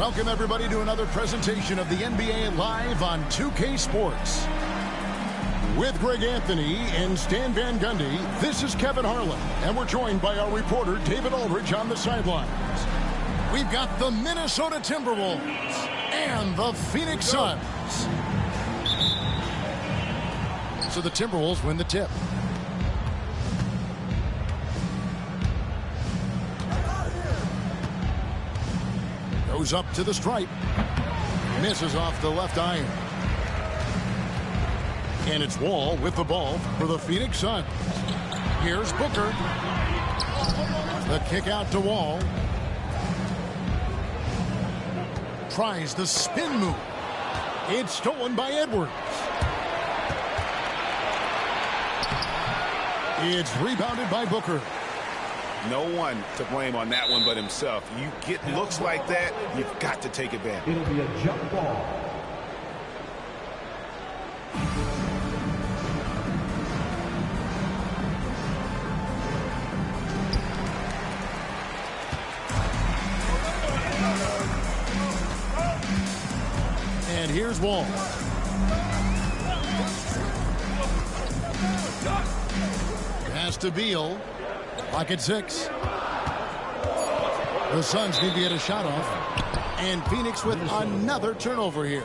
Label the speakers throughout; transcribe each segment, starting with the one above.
Speaker 1: Welcome, everybody, to another presentation of the NBA Live on 2K Sports. With Greg Anthony and Stan Van Gundy, this is Kevin Harlan, and we're joined by our reporter, David Aldridge, on the sidelines. We've got the Minnesota Timberwolves and the Phoenix Suns. So the Timberwolves win the tip. Goes up to the stripe. Misses off the left iron. And it's Wall with the ball for the Phoenix Suns. Here's Booker. The kick out to Wall. Tries the spin move. It's stolen by Edwards. It's rebounded by Booker.
Speaker 2: No one to blame on that one but himself. You get looks like that, you've got to take advantage.
Speaker 3: It'll be a jump ball.
Speaker 1: And here's Wall. Pass to Beal. Clock at 6. The Suns need to get a shot off. And Phoenix with another turnover here.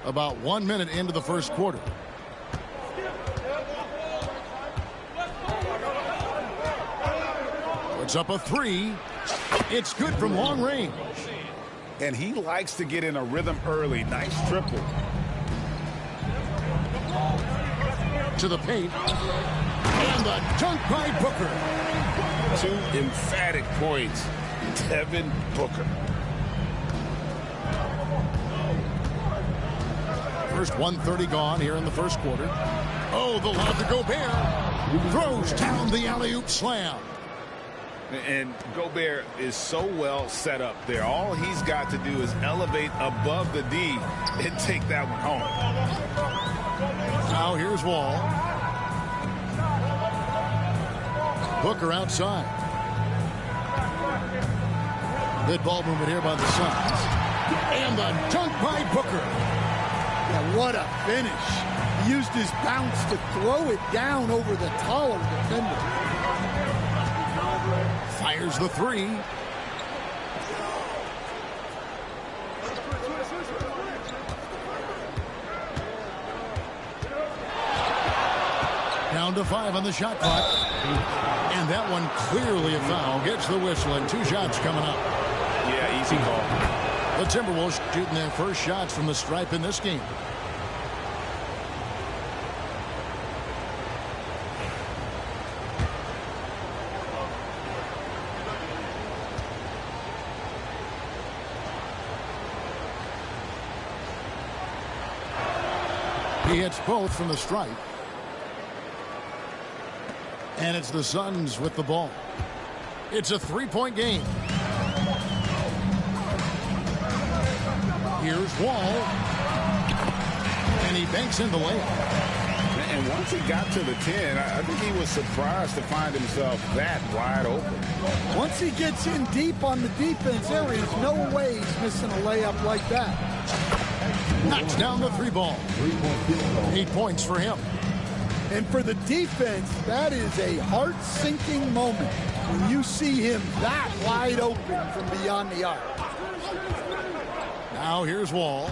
Speaker 1: About 1 minute into the first quarter. Puts up a 3. It's good from long range.
Speaker 2: And he likes to get in a rhythm early. Nice triple.
Speaker 1: To the paint. And the dunk by Booker.
Speaker 2: 2 emphatic points. Devin Booker.
Speaker 1: First 1:30 gone here in the first quarter. Oh, the lob to Gobert. Throws down the alley-oop slam.
Speaker 2: And Gobert is so well set up there. All he's got to do is elevate above the D and take that one home.
Speaker 1: Now here's Wall. Booker outside. Good ball movement here by the Suns. And the dunk by Booker.
Speaker 4: Yeah, what a finish. He used his bounce to throw it down over the taller defender.
Speaker 1: Fires the 3. Down to 5 on the shot clock. And that one clearly a foul. Gets the whistle and 2 shots coming up.
Speaker 2: Yeah, easy call.
Speaker 1: The Timberwolves shooting their first shots from the stripe in this game. He hits both from the stripe. And it's the Suns with the ball. It's a 3-point game. Here's Wall. And he banks in the layup.
Speaker 2: And once he got to the 10, I think he was surprised to find himself that wide open.
Speaker 4: Once he gets in deep on the defense, there is no way he's missing a layup like that.
Speaker 1: Knocks down the 3 ball. 8 points for him.
Speaker 4: And for the defense, that is a heart-sinking moment when you see him that wide open from beyond the arc.
Speaker 1: Now here's Wall.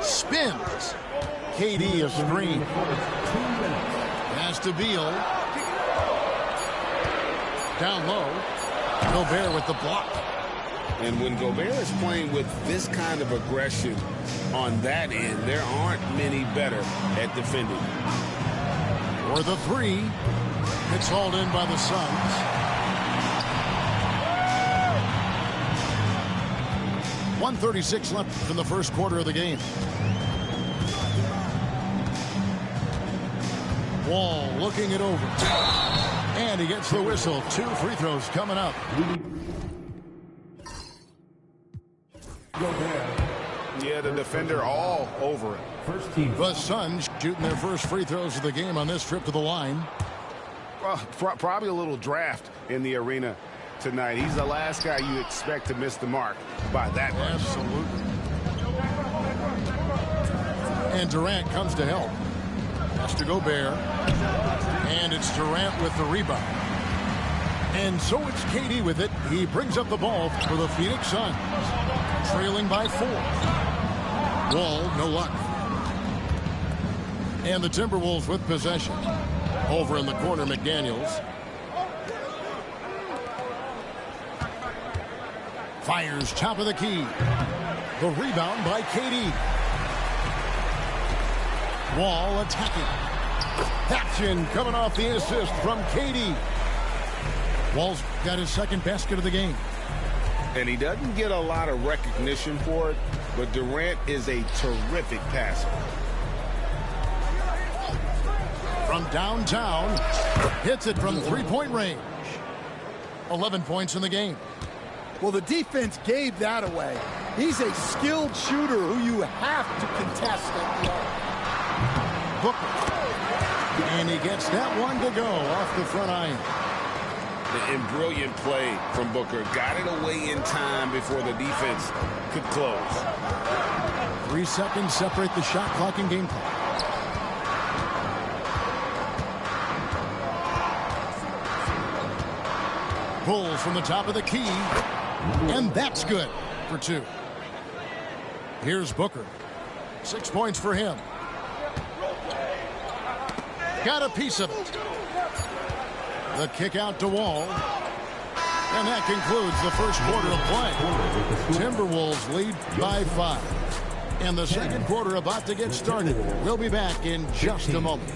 Speaker 1: Spins. KD a screen. Pass to Beal. Down low. Gobert with the block.
Speaker 2: And when Gobert is playing with this kind of aggression on that end, there aren't many better at defending.
Speaker 1: For the 3. It's hauled in by the Suns. .136 left in the first quarter of the game. Wall looking it over. And he gets the whistle. 2 free throws coming up.
Speaker 2: Yeah, the defender all over it.
Speaker 3: First team.
Speaker 1: The Suns shooting their first free throws of the game on this trip to the line.
Speaker 2: Well, probably a little draft in the arena tonight. He's the last guy you expect to miss the mark by that much.
Speaker 1: Absolutely. And Durant comes to help. Pass to Gobert. And it's Durant with the rebound. And so it's KD with it. He brings up the ball for the Phoenix Suns. Trailing by 4. Wall, no luck. And the Timberwolves with possession. Over in the corner, McDaniels. Fires top of the key. The rebound by KD. Wall attacking. Action coming off the assist from KD. Wall's got his second basket of the game.
Speaker 2: And he doesn't get a lot of recognition for it, but Durant is a terrific passer.
Speaker 1: From downtown, hits it from three-point range. 11 points in the game.
Speaker 4: Well, the defense gave that away. He's a skilled shooter who you have to contest at the arc.
Speaker 1: Booker. And he gets that one to go off the front iron.
Speaker 2: And brilliant play from Booker. Got it away in time before the defense could close.
Speaker 1: 3 seconds separate the shot clock and game clock. Pulls from the top of the key. And that's good for 2. Here's Booker. 6 points for him. Got a piece of it. The kick out to Wall. And that concludes the first quarter of play. Timberwolves lead by 5. And the second quarter about to get started. We'll be back in just a moment.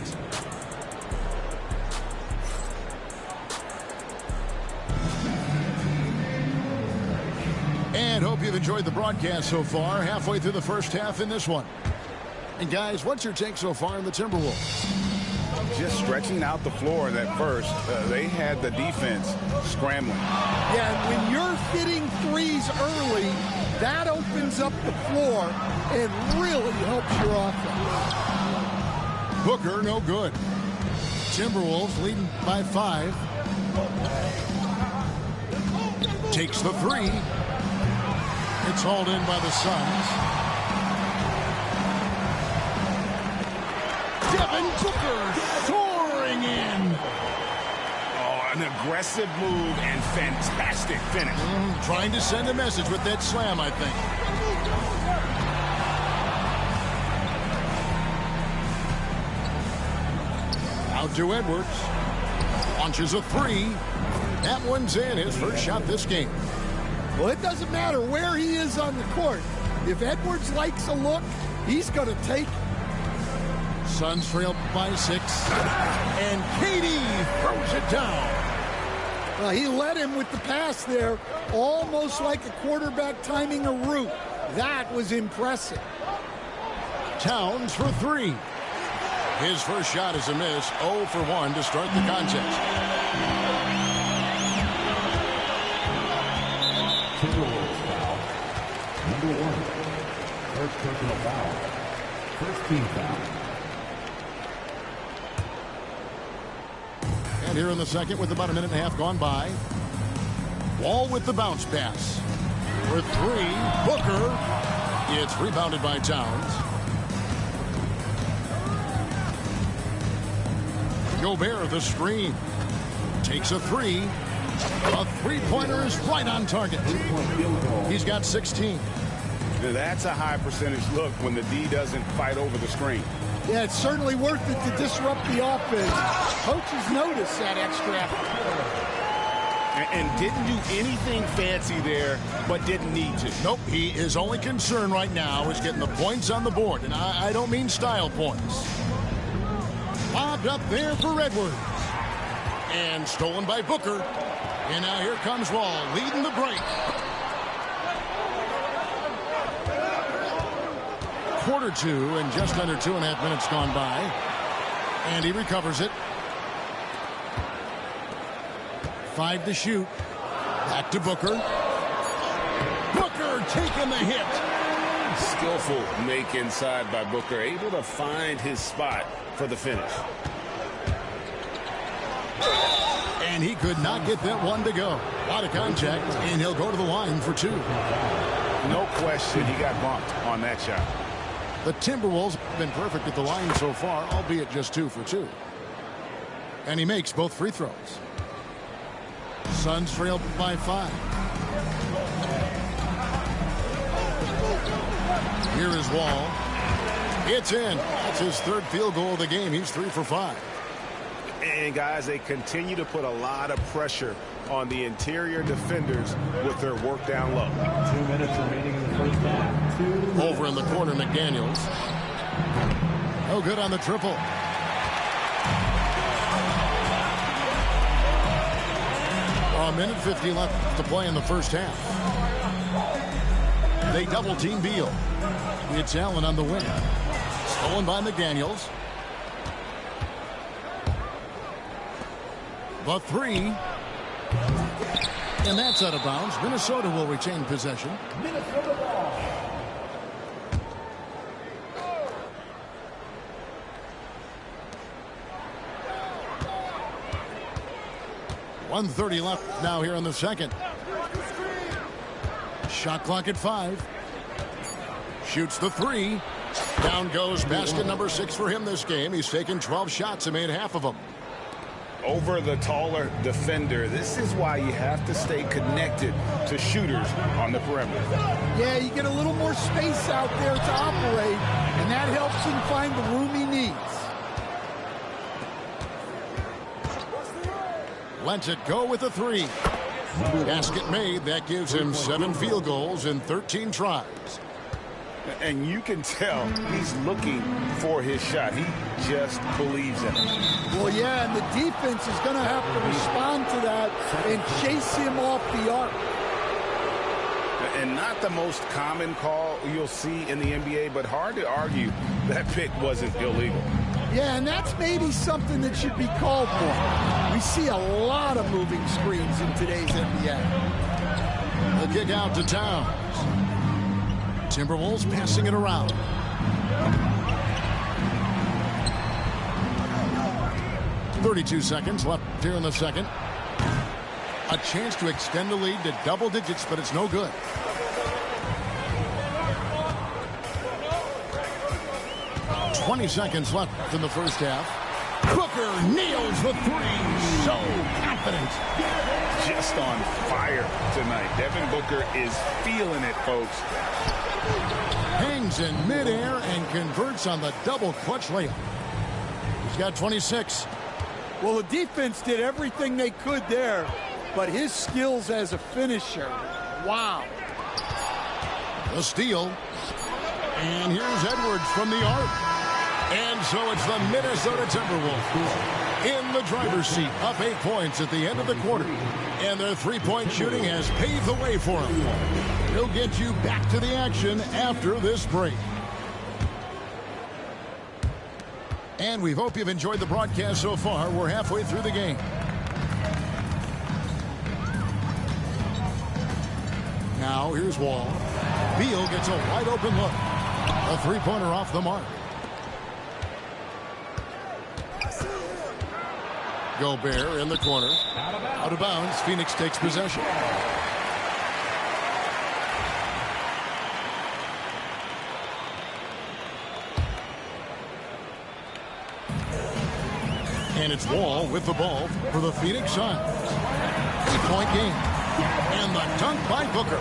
Speaker 1: And hope you've enjoyed the broadcast so far. Halfway through the first half in this one. And guys, what's your take so far in the Timberwolves?
Speaker 2: Just stretching out the floor at first. They had the defense scrambling.
Speaker 4: Yeah, and when you're hitting threes early, that opens up the floor and really helps your offense.
Speaker 1: Booker, no good. Timberwolves leading by 5. Takes the 3. It's hauled in by the Suns. Devin Booker soaring in.
Speaker 2: Oh, an aggressive move and fantastic finish.
Speaker 1: Trying to send a message with that slam, I think. Out to Edwards. Launches a 3. That one's in. His first shot this game.
Speaker 4: Well, it doesn't matter where he is on the court. If Edwards likes a look, he's going to take it.
Speaker 1: Suns trail by 6. And KD throws it down.
Speaker 4: Well, he led him with the pass there, almost like a quarterback timing a route. That was impressive.
Speaker 1: Towns for 3. His first shot is a miss. 0 for 1 to start the contest.
Speaker 3: Timberwolves foul. Number 1. First personal foul. First team foul.
Speaker 1: And here in the second with about a minute and a half gone by. Wall with the bounce pass. For 3, Booker. It's rebounded by Towns. Gobert the screen. Takes a 3. A three-pointer is right on target. He's got 16.
Speaker 2: Now, that's a high percentage look when the D doesn't fight over the screen.
Speaker 4: Yeah, it's certainly worth it to disrupt the offense. Coaches notice that extra effort.
Speaker 2: And didn't do anything fancy there, but didn't need to.
Speaker 1: Nope, he is only concern right now is getting the points on the board. And I don't mean style points. Bobbed up there for Edwards. And stolen by Booker. And now here comes Wall, leading the break. Quarter 2 and just under 2.5 minutes gone by. And he recovers it. 5 to shoot. Back to Booker. Booker taking the hit.
Speaker 2: Skillful make inside by Booker. Able to find his spot for the finish.
Speaker 1: And he could not get that one to go. A lot of contact, and he'll go to the line for 2.
Speaker 2: No question, he got bumped on that shot.
Speaker 1: The Timberwolves have been perfect at the line so far, albeit just 2 for 2. And he makes both free throws. Suns trail by 5. Here is Wall. It's in. That's his 3rd field goal of the game. He's 3 for 5.
Speaker 2: And guys, they continue to put a lot of pressure on the interior defenders with their work down low.
Speaker 3: 2 minutes remaining in the first half.
Speaker 1: Over in the corner, McDaniels. No good on the triple. A minute 50 left to play in the first half. They double team Beal. It's Allen on the wing. Stolen by McDaniels. The 3. And that's out of bounds. Minnesota will retain possession.
Speaker 3: Minnesota ball.
Speaker 1: .130 left now here in the second. Shot clock at 5. Shoots the 3. Down goes basket number 6 for him this game. He's taken 12 shots and made half of them.
Speaker 2: Over the taller defender. This is why you have to stay connected to shooters on the perimeter.
Speaker 4: Yeah, you get a little more space out there to operate, and that helps him find the room he needs.
Speaker 1: Lets it go with a 3. Basket made. That gives him 7 field goals in 13 tries.
Speaker 2: And you can tell he's looking for his shot. He just believes in it.
Speaker 4: Well, yeah, and the defense is going to have to respond to that and chase him off the arc.
Speaker 2: And not the most common call you'll see in the NBA, but hard to argue that pick wasn't illegal.
Speaker 4: Yeah, and that's maybe something that should be called for. We see a lot of moving screens in today's NBA.
Speaker 1: The kick out to Towns. Timberwolves passing it around. .32 seconds left here in the second. A chance to extend the lead to double digits, but it's no good. .20 seconds left in the first half. Booker nails the 3. So confident.
Speaker 2: Just on fire tonight. Devin Booker is feeling it, folks.
Speaker 1: Hangs in midair and converts on the double clutch layup. He's got 26.
Speaker 4: Well, the defense did everything they could there, but his skills as a finisher, wow.
Speaker 1: The steal. And here's Edwards from the arc. And so it's the Minnesota Timberwolves in the driver's seat, up 8 points at the end of the quarter. And their 3-point shooting has paved the way for them. We'll get you back to the action after this break. And we hope you've enjoyed the broadcast so far. We're halfway through the game. Now here's Wall. Beal gets a wide open look. A 3-pointer off the mark. Gobert in the corner. Out of bounds. Phoenix takes possession. And it's Wall with the ball for the Phoenix Suns. 3-point game. And the dunk by Booker.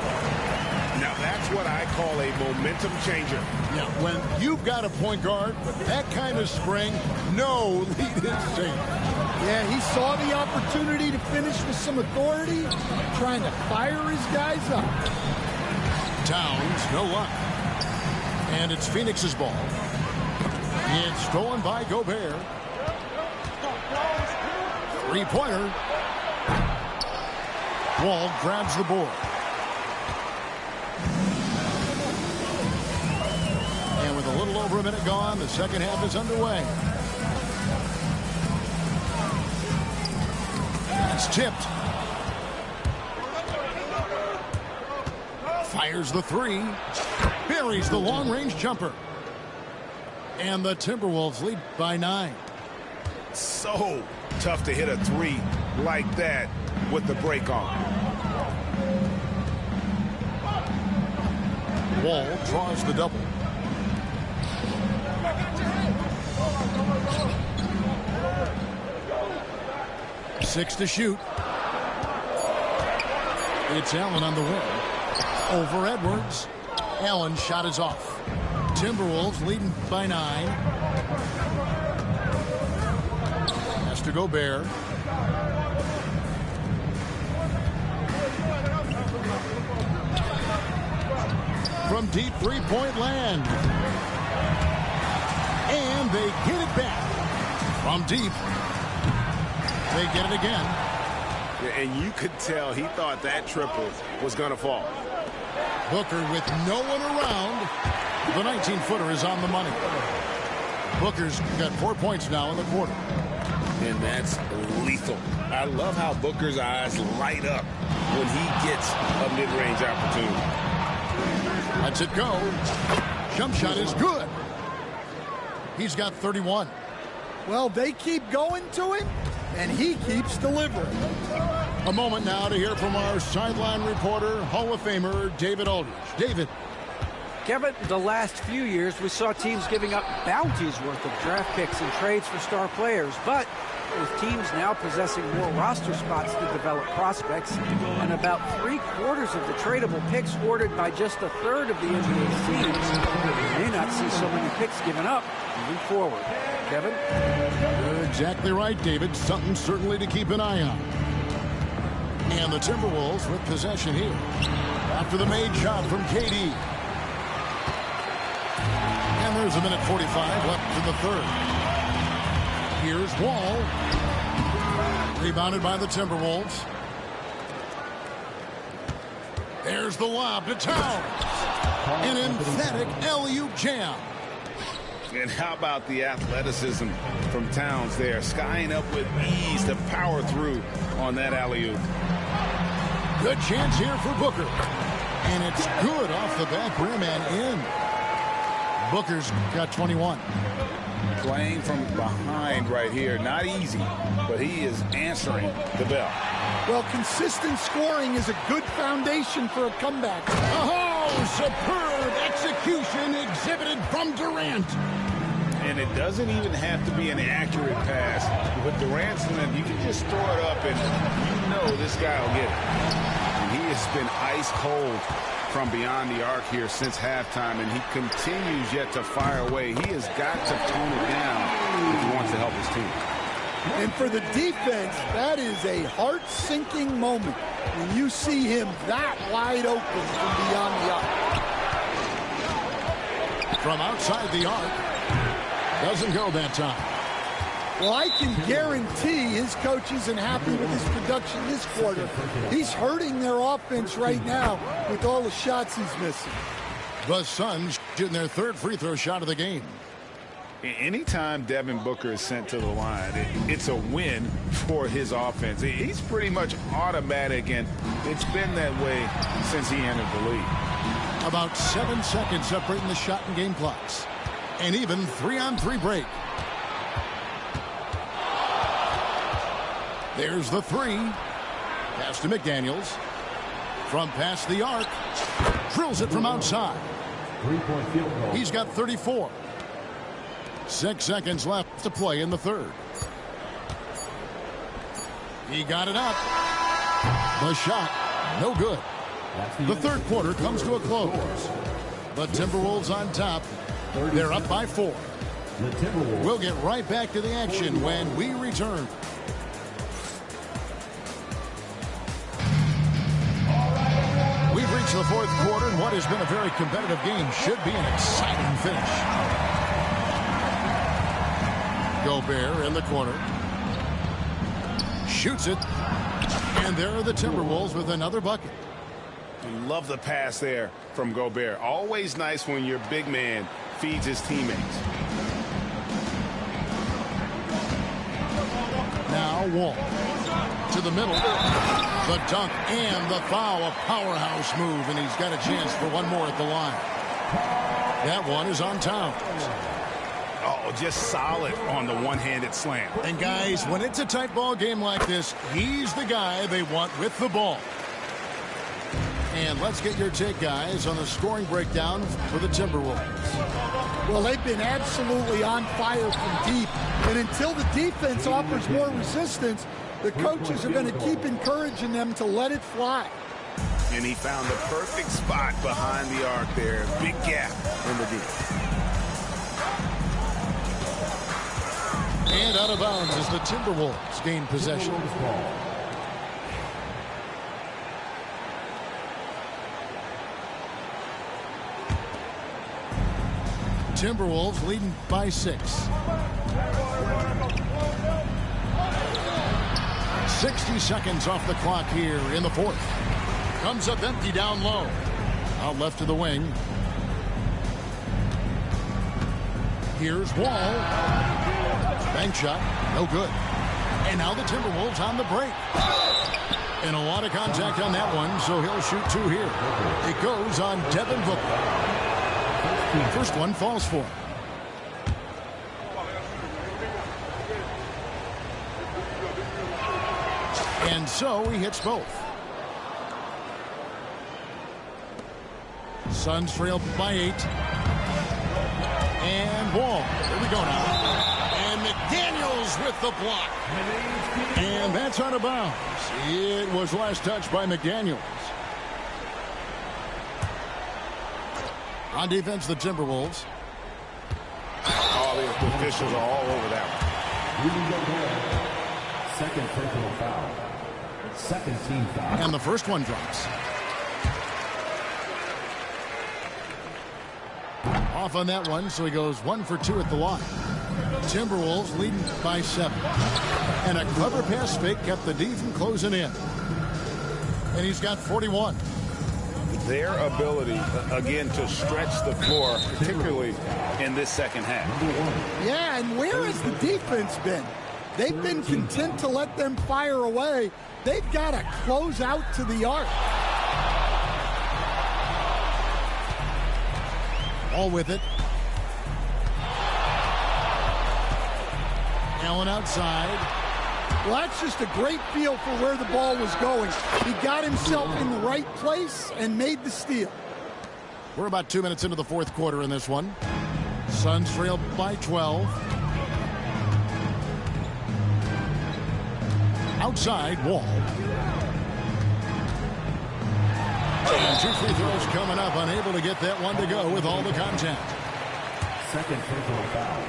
Speaker 2: Now that's what I call a momentum changer.
Speaker 1: Yeah, when you've got a point guard with that kind of spring, no lead is safe.
Speaker 4: Yeah, he saw the opportunity to finish with some authority, trying to fire his guys up.
Speaker 1: Towns, no luck. And it's Phoenix's ball. It's stolen by Gobert. 3-pointer. Wall grabs the board. And with a little over a minute gone, the second half is underway. It's tipped. Fires the 3. Buries the long-range jumper. And the Timberwolves lead by 9.
Speaker 2: It's so tough to hit a three like that with the break on.
Speaker 1: Wall draws the double. Six to shoot. It's Allen on the wing. Over Edwards. Allen's shot is off. Timberwolves leading by 9. Has to Gobert. From deep three-point land. And they get it back. From deep. They get it again.
Speaker 2: And you could tell he thought that triple was going to fall.
Speaker 1: Booker with no one around. The 19-footer is on the money. Booker's got 4 points now in the quarter.
Speaker 2: And that's lethal. I love how Booker's eyes light up when he gets a mid-range opportunity.
Speaker 1: Lets it go. Jump shot is good. He's got 31.
Speaker 4: Well, they keep going to him, and he keeps delivering.
Speaker 1: A moment now to hear from our sideline reporter, Hall of Famer David Aldridge. David.
Speaker 5: Kevin, the last few years we saw teams giving up bounties worth of draft picks and trades for star players, but with teams now possessing more roster spots to develop prospects and about 3/4 of the tradable picks ordered by just a third of the NBA's teams, we may not see so many picks given up moving forward. Kevin?
Speaker 1: You're exactly right, David. Something certainly to keep an eye on. And the Timberwolves with possession here. After the made shot from KD. And there's a minute 45 left in the third. Here's Wall. Rebounded by the Timberwolves. There's the lob to Towns. An emphatic alley-oop jam.
Speaker 2: And how about the athleticism from Towns there, skying up with ease to power through on that alley-oop.
Speaker 1: Good chance here for Booker. And it's good off the back rim and in. Booker's got 21.
Speaker 2: Playing from behind right here. Not easy, but he is answering the bell.
Speaker 4: Well, consistent scoring is a good foundation for a comeback.
Speaker 1: Oh, superb execution exhibited from Durant.
Speaker 2: And it doesn't even have to be an accurate pass. With Durant's in it, you can just throw it up and you know this guy will get it. And he has been ice cold from beyond the arc here since halftime, and he continues yet to fire away. He has got to tone it down if he wants to help his team.
Speaker 4: And for the defense, that is a heart-sinking moment when you see him that wide open from beyond the arc.
Speaker 1: From outside the arc. Doesn't go that time.
Speaker 4: Well, I can guarantee his coach isn't happy with his production this quarter. He's hurting their offense right now with all the shots he's missing.
Speaker 1: The Suns shooting their third free throw shot of the game.
Speaker 2: Anytime Devin Booker is sent to the line, it's a win for his offense. He's pretty much automatic, and it's been that way since he entered the league.
Speaker 1: About 7 seconds separating the shot and game clocks. And even 3-on-3 break. There's the three. Pass to McDaniels. From past the arc. Drills it from outside.
Speaker 3: Three-point field goal.
Speaker 1: He's got 34. 6 seconds left to play in the third. He got it up. The shot, no good. The third quarter comes to a close. The Timberwolves on top. They're up by 4.
Speaker 3: The Timberwolves.
Speaker 1: We'll get right back to the action when we return. We've reached the fourth quarter, and what has been a very competitive game should be an exciting finish. Gobert in the corner. Shoots it. And there are the Timberwolves with another bucket.
Speaker 2: Love the pass there from Gobert. Always nice when your big man feeds his teammates.
Speaker 1: Now Wall to the middle. The dunk and the foul. A powerhouse move, and he's got a chance for one more at the line. That one is on Towns.
Speaker 2: Oh, just solid on the one-handed slam.
Speaker 1: And guys, when it's a tight ball game like this, he's the guy they want with the ball. And let's get your take, guys, on the scoring breakdown for the Timberwolves.
Speaker 4: Well, they've been absolutely on fire from deep. And until the defense offers more resistance, the coaches are going to keep encouraging them to let it fly.
Speaker 2: And he found the perfect spot behind the arc there. Big gap in the deep.
Speaker 1: And out of bounds as the Timberwolves gain possession. Timberwolves leading by 6. 60 seconds off the clock here in the fourth. Comes up empty down low. Out left to the wing. Here's Wall. Bank shot, no good. And now the Timberwolves on the break. And a lot of contact on that one, so he'll shoot 2 here. It goes on Devin Booker. First one falls for him. And so he hits both. Suns trail by 8. And Wall. Here we go now. And McDaniels with the block. And that's out of bounds. It was last touched by McDaniels. On defense, the Timberwolves.
Speaker 2: Oh, the officials are all over that one.
Speaker 3: Second personal foul. Second team foul.
Speaker 1: And the first one drops. Off on that one, so he goes 1 for 2 at the line. Timberwolves leading by 7. And a clever pass fake kept the D from closing in. And he's got 41.
Speaker 2: Their ability, again, to stretch the floor, particularly in this second half.
Speaker 4: Yeah, and where has the defense been? They've been content to let them fire away. They've got to close out to the arc.
Speaker 1: All with it. Allen outside.
Speaker 4: Well, that's just a great feel for where the ball was going. He got himself in the right place and made the steal.
Speaker 1: We're about 2 minutes into the fourth quarter in this one. Suns trail by 12. Outside, Wall. And 2 free throws coming up, unable to get that one to go with all the contact.
Speaker 3: Second personal foul.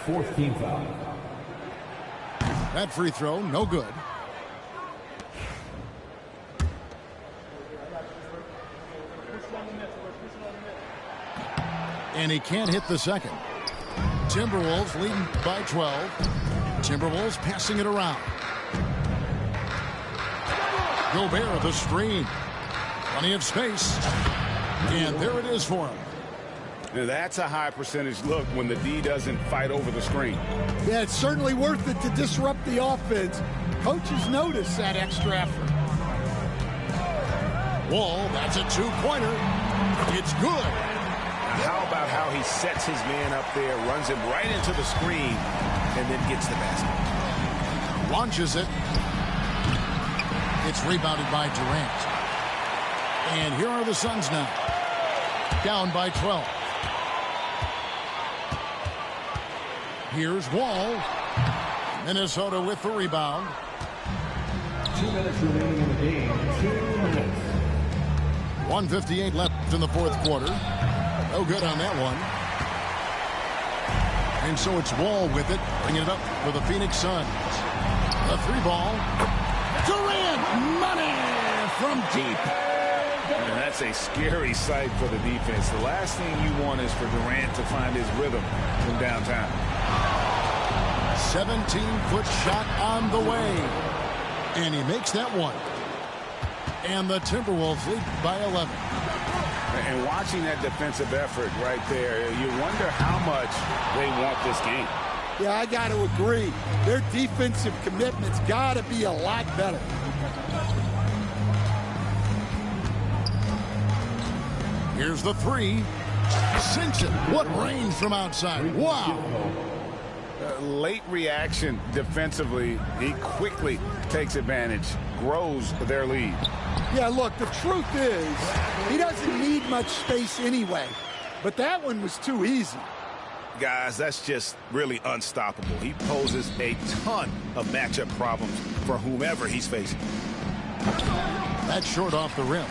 Speaker 3: Fourth team foul.
Speaker 1: That free throw, no good. And he can't hit the second. Timberwolves leading by 12. Timberwolves passing it around. Gobert, the screen. Plenty of space. And there it is for him.
Speaker 2: Now that's a high percentage look when the D doesn't fight over the screen.
Speaker 4: Yeah, it's certainly worth it to disrupt the offense. Coaches notice that extra effort.
Speaker 1: Wall, that's a 2-pointer. It's good.
Speaker 2: How about how he sets his man up there, runs him right into the screen, and then gets the basket.
Speaker 1: Launches it. It's rebounded by Durant. And here are the Suns now. Down by 12. Here's Wall. Minnesota with the rebound.
Speaker 3: 2 minutes remaining in the game. 2 minutes.
Speaker 1: 1:58 left in the fourth quarter. No good on that one. And so it's Wall with it, bringing it up for the Phoenix Suns. The 3-ball. Durant, money from deep.
Speaker 2: And that's a scary sight for the defense. The last thing you want is for Durant to find his rhythm from downtown.
Speaker 1: 17-foot shot on the way. And he makes that one. And the Timberwolves lead by 11.
Speaker 2: And watching that defensive effort right there, you wonder how much they want this game.
Speaker 4: Yeah, I got to agree. Their defensive commitment's got to be a lot better.
Speaker 1: Here's the 3. Sinks it. What range from outside. Wow.
Speaker 2: Late reaction defensively. He quickly takes advantage, grows their lead.
Speaker 4: Yeah, look, the truth is he doesn't need much space anyway. But that one was too easy.
Speaker 2: Guys, that's just really unstoppable. He poses a ton of matchup problems for whomever he's facing.
Speaker 1: That's short off the rim.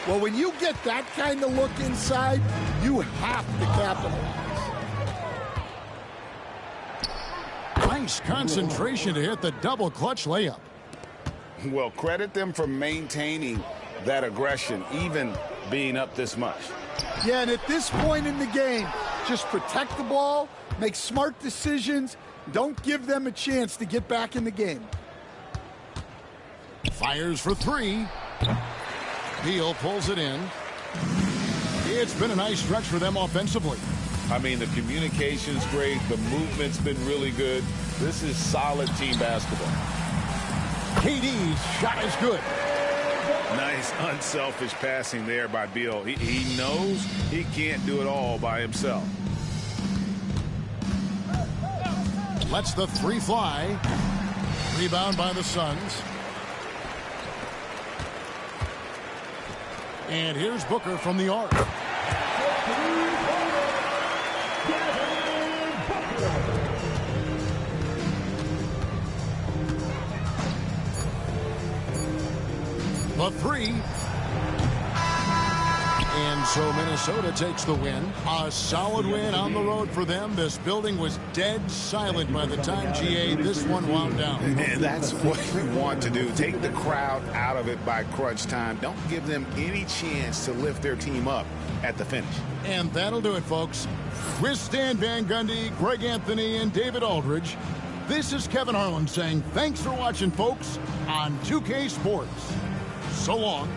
Speaker 4: Well, when you get that kind of look inside, you have to capitalize.
Speaker 1: Nice concentration to hit the double clutch layup.
Speaker 2: Well, credit them for maintaining that aggression, even being up this much.
Speaker 4: Yeah, and at this point in the game, just protect the ball, make smart decisions, don't give them a chance to get back in the game.
Speaker 1: Fires for three. Beal pulls it in. It's been a nice stretch for them offensively.
Speaker 2: I mean, the communication's great. The movement's been really good. This is solid team basketball.
Speaker 1: KD's shot is good.
Speaker 2: Nice, unselfish passing there by Beal. He knows he can't do it all by himself.
Speaker 1: Lets the three fly. Rebound by the Suns. And here's Booker from the arc. The three. And so Minnesota takes the win. A solid win on the road for them. This building was dead silent by the time, GA, this one wound down.
Speaker 2: And that's what you want to do. Take the crowd out of it by crunch time. Don't give them any chance to lift their team up at the finish.
Speaker 1: And that'll do it, folks. With Stan Van Gundy, Greg Anthony, and David Aldridge, this is Kevin Harlan saying thanks for watching, folks, on 2K Sports. So long.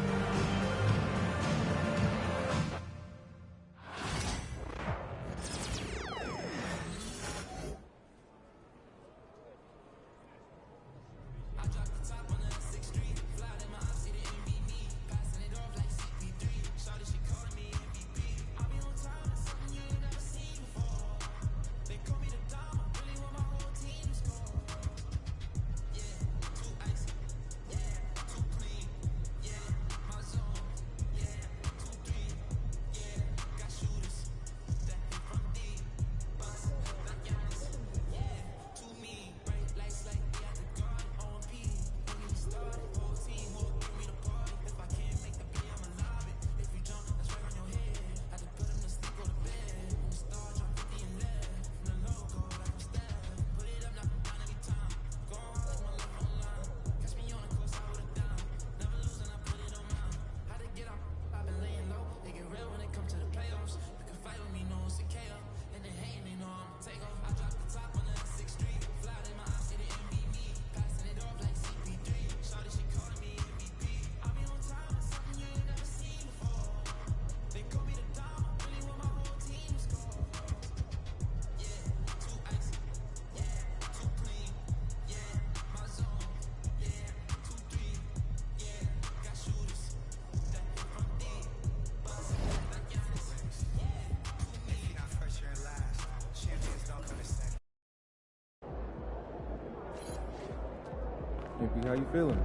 Speaker 6: How you feeling?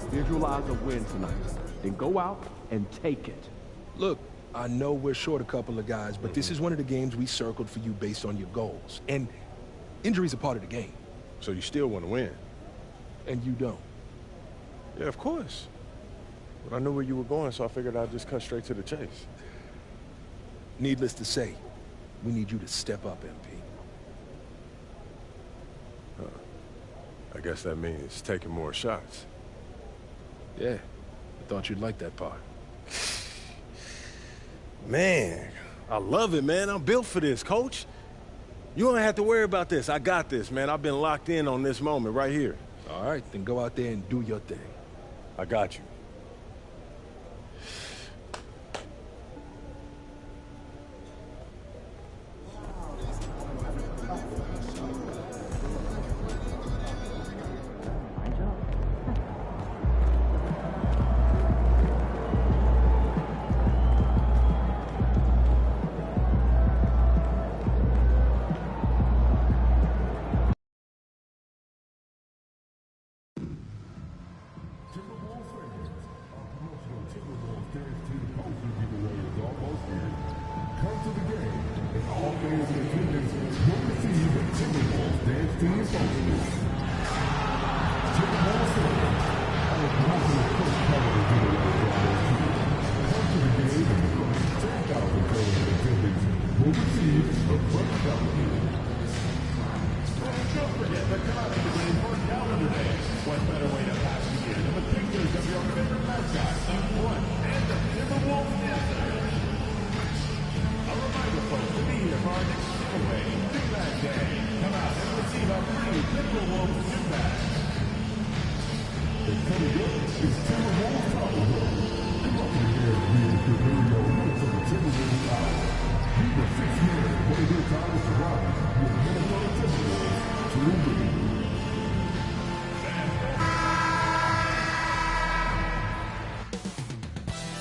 Speaker 7: Visualize a win tonight, then go out and take it.
Speaker 8: Look, I know we're short a couple of guys, but this is one of the games we circled for you based on your goals. And injuries are part of the game.
Speaker 6: So you still want to win?
Speaker 8: And you don't.
Speaker 6: Yeah, of course. But I knew where you were going, so I figured I'd just cut straight to the chase.
Speaker 8: Needless to say, we need you to step up, MP.
Speaker 6: guess that means taking more shots.
Speaker 8: Yeah, I thought you'd like that part.
Speaker 6: Man, I love it, man. I'm built for this, Coach. You don't have to worry about this. I got this, man. I've been locked in on this moment right here.
Speaker 8: All right, then go out there and do your thing.
Speaker 6: I got you.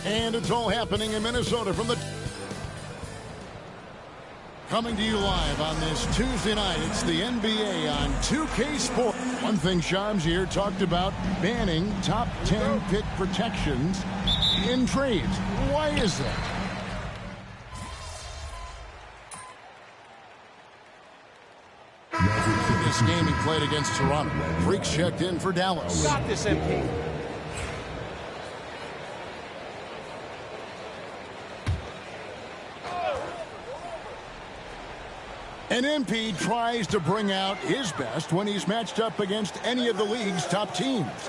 Speaker 1: And it's all happening in Minnesota from the... Coming to you live on this Tuesday night, it's the NBA on 2K Sports. One thing Shams here talked about, banning top 10 pick protections in trades. Why is that? This game he played against Toronto. Freaks checked in for Dallas.
Speaker 5: Got this, MP.
Speaker 1: And MP tries to bring out his best when he's matched up against any of the league's top teams.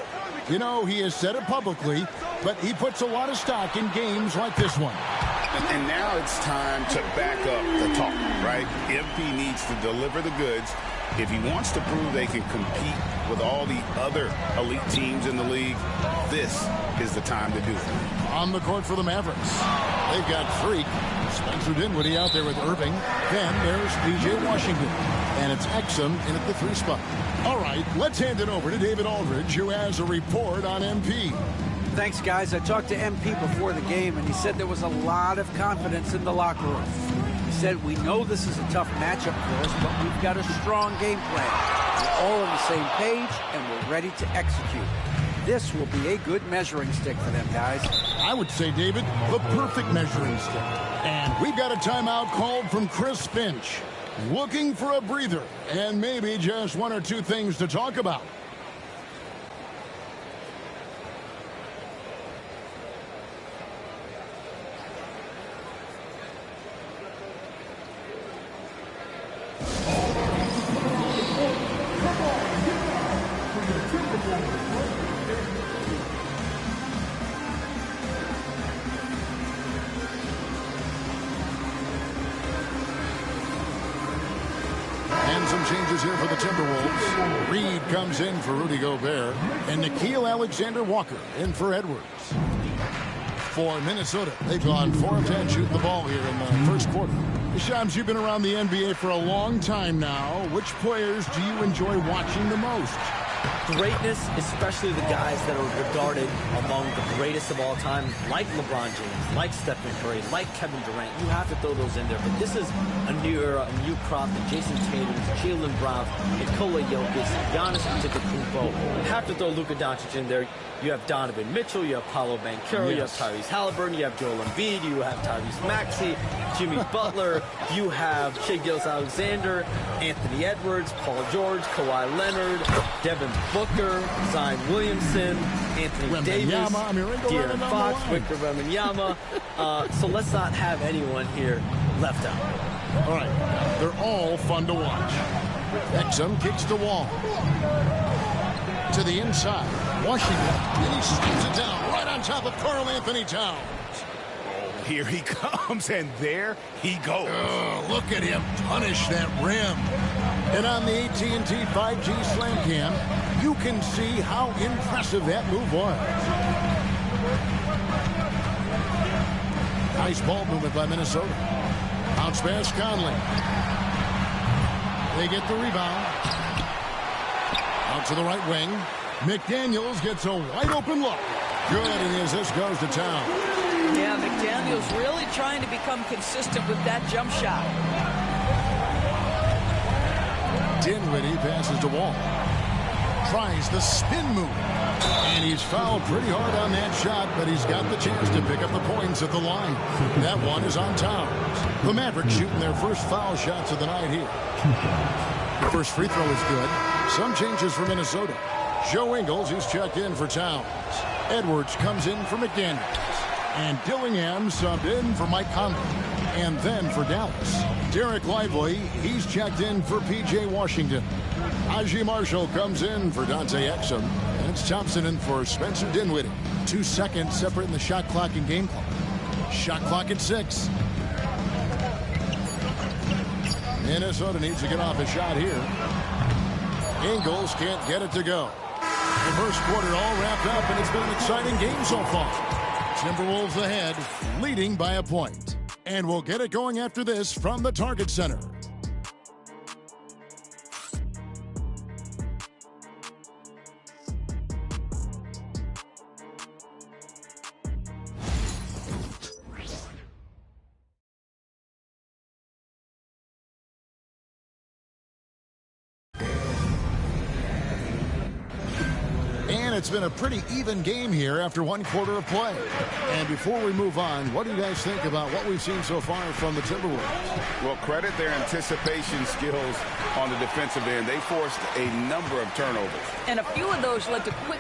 Speaker 1: You know, he has said it publicly, but he puts a lot of stock in games like this one.
Speaker 2: And now it's time to back up the talk, right? MP needs to deliver the goods. If he wants to prove they can compete with all the other elite teams in the league, this is the time to do it.
Speaker 1: On the court for the Mavericks. They've got Freak, Spencer Dinwiddie out there with Irving. Then there's P.J. Washington. And it's Exum in at the 3 spot. All right, let's hand it over to David Aldridge, who has a report on MP.
Speaker 5: Thanks, guys. I talked to MP before the game, and he said there was a lot of confidence in the locker room. He said, we know this is a tough matchup for us, but we've got a strong game plan. We're all on the same page, and we're ready to execute. This will be a good measuring stick for them, guys.
Speaker 1: I would say, David, the perfect measuring stick. And we've got a timeout called from Chris Finch. Looking for a breather, and maybe just one or two things to talk about. Some changes here for the Timberwolves. Reed comes in for Rudy Gobert, and Nickeil Alexander-Walker in for Edwards. For Minnesota, they've gone 4 of 10 shooting the ball here in the first quarter. Shams, you've been around the NBA for a long time now. Which players do you enjoy watching the most?
Speaker 9: Greatness, especially the guys that are regarded among the greatest of all time, like LeBron James, like Stephen Curry, like Kevin Durant. You have to throw those in there. But this is a new era, a new crop. And Jason Tatum, Jaylen Brown, Nikola Jokic, Giannis Antetokounmpo. You have to throw Luka Doncic in there. You have Donovan Mitchell, you have Paolo Banchero, you have Tyrese Halliburton, you have Joel Embiid, you have Tyrese Maxey, Jimmy Butler, you have Shai Gilgeous-Alexander, Anthony Edwards, Paul George, Kawhi Leonard, Devin Booker, Zion Williamson, Anthony Davis, De'Aaron Fox, Victor Wembanyama. So let's not have anyone here left out.
Speaker 1: All right, they're all fun to watch. Exum kicks the wall. to the inside. Washington, and he slams it down right on top of Karl Anthony Towns.
Speaker 2: Here he comes, and there he goes.
Speaker 1: Oh, look at him punish that rim. And on the AT&T 5G Slam Cam, you can see how impressive that move was. Nice ball movement by Minnesota. Bounce pass, Conley. They get the rebound. Out to the right wing. McDaniels gets a wide open look. Good, and the assist goes to Towns.
Speaker 10: Yeah, McDaniels really trying to become consistent with that jump shot.
Speaker 1: Dinwiddie passes to Wall. Tries the spin move. And he's fouled pretty hard on that shot, but he's got the chance to pick up the points at the line. That one is on Towns. The Mavericks shooting their first foul shots of the night here. The first free throw is good. Some changes for Minnesota. Joe Ingles is checked in for Towns. Edwards comes in for McDaniels. And Dillingham subbed in for Mike Conley. And then for Dallas, Derek Lively, he's checked in for P.J. Washington. Aji Marshall comes in for Dante Exum. And it's Thompson in for Spencer Dinwiddie. 2 seconds separating the shot clock and game clock. Shot clock at 6. Minnesota needs to get off a shot here. Ingles can't get it to go. The first quarter all wrapped up, and it's been an exciting game so far. Timberwolves ahead, leading by a point. And we'll get it going after this from the Target Center. It's been a pretty even game here after 1 quarter of play. And before we move on, what do you guys think about what we've seen so far from the Timberwolves?
Speaker 2: Well, credit their anticipation skills on the defensive end. They forced a number of turnovers.
Speaker 10: And a few of those led to quick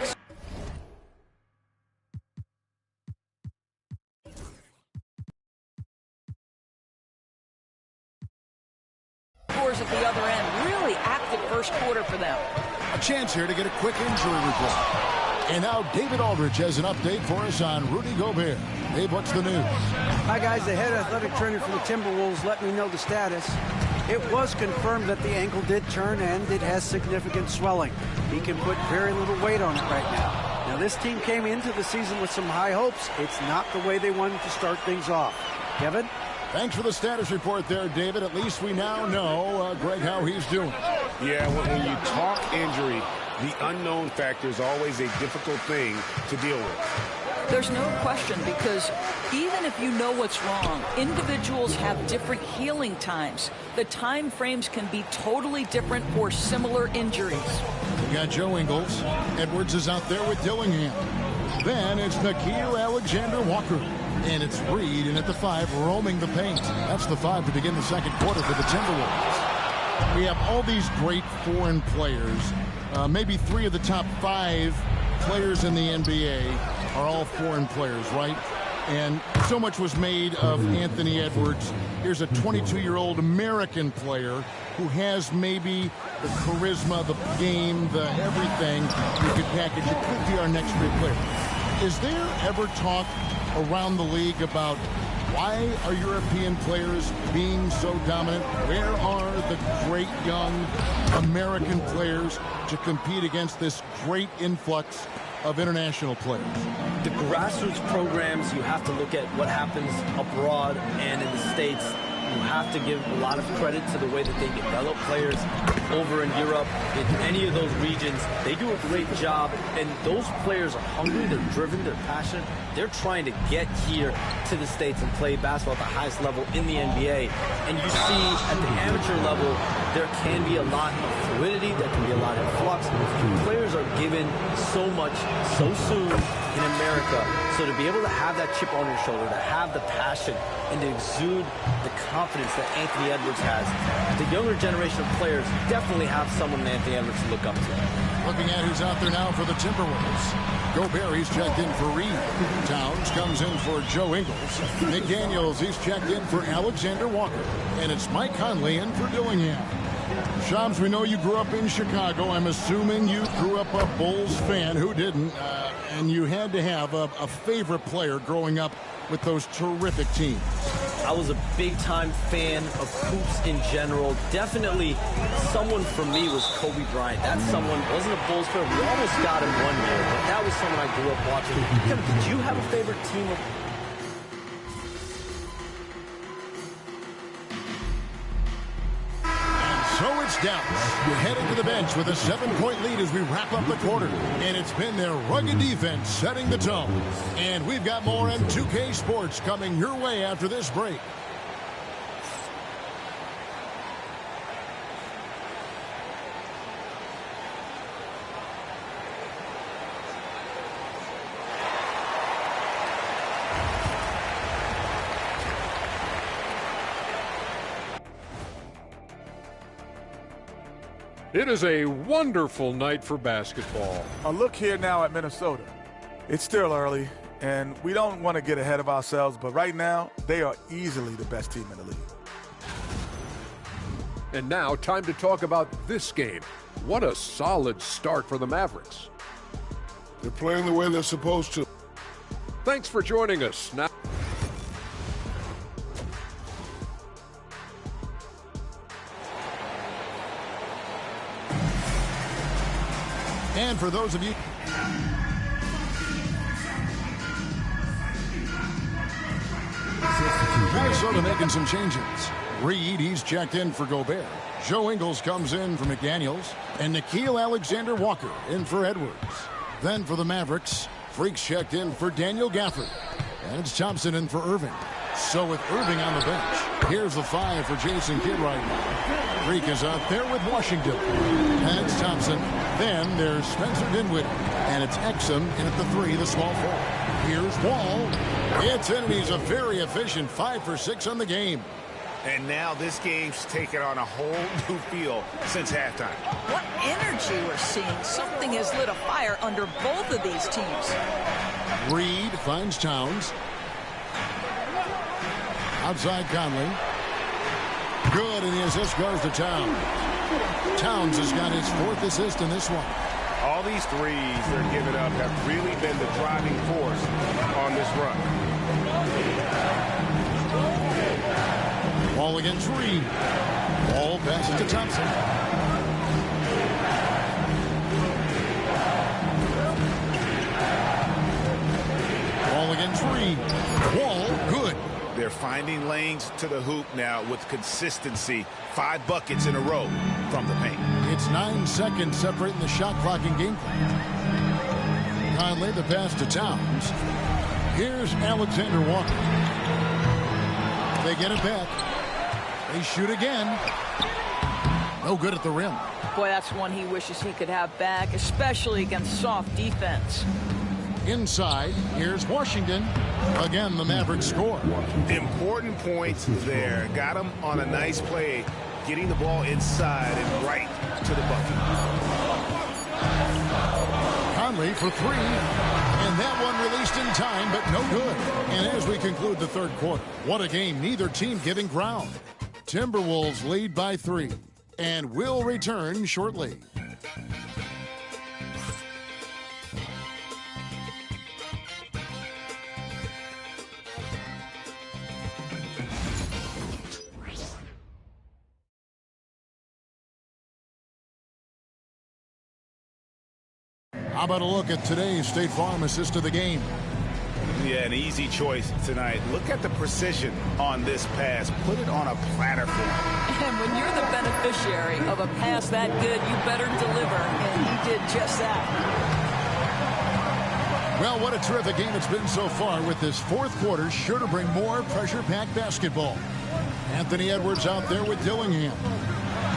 Speaker 10: scores at the other end. Really active first quarter for them.
Speaker 1: A chance here to get a quick injury report. And now David Aldridge has an update for us on Rudy Gobert. Dave, what's the news?
Speaker 5: Hi, guys. The head athletic trainer for the Timberwolves let me know the status. It was confirmed that the ankle did turn and it has significant swelling. He can put very little weight on it right now. Now, this team came into the season with some high hopes. It's not the way they wanted to start things off. Kevin?
Speaker 1: Thanks for the status report there, David. At least we now know, Greg, how he's doing.
Speaker 2: Yeah, when you talk injury, the unknown factor is always a difficult thing to deal with.
Speaker 10: There's no question, because even if you know what's wrong, individuals have different healing times. The time frames can be totally different for similar injuries.
Speaker 1: We got Joe Ingles. Edwards is out there with Dillingham. Then it's Nickeil Alexander-Walker. And it's Reed, and at the 5, roaming the paint. That's the 5 to begin the second quarter for the Timberwolves. We have all these great foreign players. Maybe 3 of the top 5 players in the NBA are all foreign players, right? And so much was made of Anthony Edwards. Here's a 22-year-old American player who has maybe the charisma, the game, the everything you could package. It could be our next great player. Is there ever talk around the league about why are European players being so dominant? Where are the great young American players to compete against this great influx of international players?
Speaker 9: The grassroots programs, you have to look at what happens abroad and in the States. You have to give a lot of credit to the way that they develop players over in Europe. In any of those regions, they do a great job, and those players are hungry, they're driven, they're passionate. They're trying to get here to the States and play basketball at the highest level in the NBA. And you see at the amateur level, there can be a lot of fluidity, there can be a lot of flux. Players are given so much so soon in America. So to be able to have that chip on your shoulder, to have the passion, and to exude the confidence that Anthony Edwards has, the younger generation of players definitely have someone in Anthony Edwards to look up to.
Speaker 1: Looking at who's out there now for the Timberwolves. Gobert, he's checked in for Reed. Towns comes in for Joe Ingles. McDaniels, he's checked in for Alexander Walker. And it's Mike Conley in for Dillingham. Shams, we know you grew up in Chicago. I'm assuming you grew up a Bulls fan. Who didn't? And you had to have a favorite player growing up with those terrific teams.
Speaker 9: I was a big-time fan of hoops in general. Definitely someone for me was Kobe Bryant. That's someone, wasn't a Bulls fan. We almost got him one year, but that was someone I grew up watching. Kevin, did you have a favorite team of...
Speaker 1: So it's Dallas. You're headed to the bench with a 7-point lead as we wrap up the quarter. And it's been their rugged defense setting the tone. And we've got more on 2K Sports coming your way after this break.
Speaker 11: It is a wonderful night for basketball.
Speaker 12: A look here now at Minnesota. It's still early, and we don't want to get ahead of ourselves, but right now, they are easily the best team in the league.
Speaker 11: And now, time to talk about this game. What a solid start for the Mavericks.
Speaker 13: They're playing the way they're supposed to.
Speaker 11: Thanks for joining us. Now,
Speaker 1: and for those of you Minnesota making some changes. Reed, he's checked in for Gobert. Joe Ingles comes in for McDaniels. And Nickeil Alexander-Walker in for Edwards. Then for the Mavericks, Freak's checked in for Daniel Gafford. And it's Thompson in for Irving. So with Irving on the bench, here's the 5 for Jason Kidd right now. Freak is out there with Washington. And it's Thompson. Then there's Spencer Dinwiddie. And it's Exum in at the 3, the small forward. Here's Wall. It's in, and he's a very efficient 5 for 6 on the game.
Speaker 2: And now this game's taken on a whole new feel since halftime.
Speaker 10: What energy we're seeing. Something has lit a fire under both of these teams.
Speaker 1: Reed finds Towns. Outside Conley. Good, and the assist goes to Towns. Towns has got his 4th assist in this one.
Speaker 2: All these threes they're giving up have really been the driving force on this run.
Speaker 1: Ball against Reed. Ball passes to Thompson. Ball against Reed. Wall, good.
Speaker 2: They're finding lanes to the hoop now with consistency. 5 buckets in a row from the paint.
Speaker 1: It's 9 seconds separating the shot clock and game clock. Conley, the pass to Towns. Here's Alexander Walker. They get it back. They shoot again. No good at the rim.
Speaker 10: Boy, that's one he wishes he could have back, especially against soft defense.
Speaker 1: Inside, here's Washington. Again, the Mavericks score.
Speaker 2: Important points there. Got him on a nice play, getting the ball inside and right to the bucket.
Speaker 1: Conley for 3. And that one released in time, but no good. And as we conclude the third quarter, what a game. Neither team giving ground. Timberwolves lead by 3. And will return shortly. How about a look at today's State Farm assist of the game?
Speaker 2: Yeah, an easy choice tonight. Look at the precision on this pass. Put it on a platter for him.
Speaker 10: And when you're the beneficiary of a pass that good, you better deliver. And he did just that.
Speaker 1: Well, what a terrific game it's been so far, with this 4th quarter sure to bring more pressure-packed basketball. Anthony Edwards out there with Dillingham.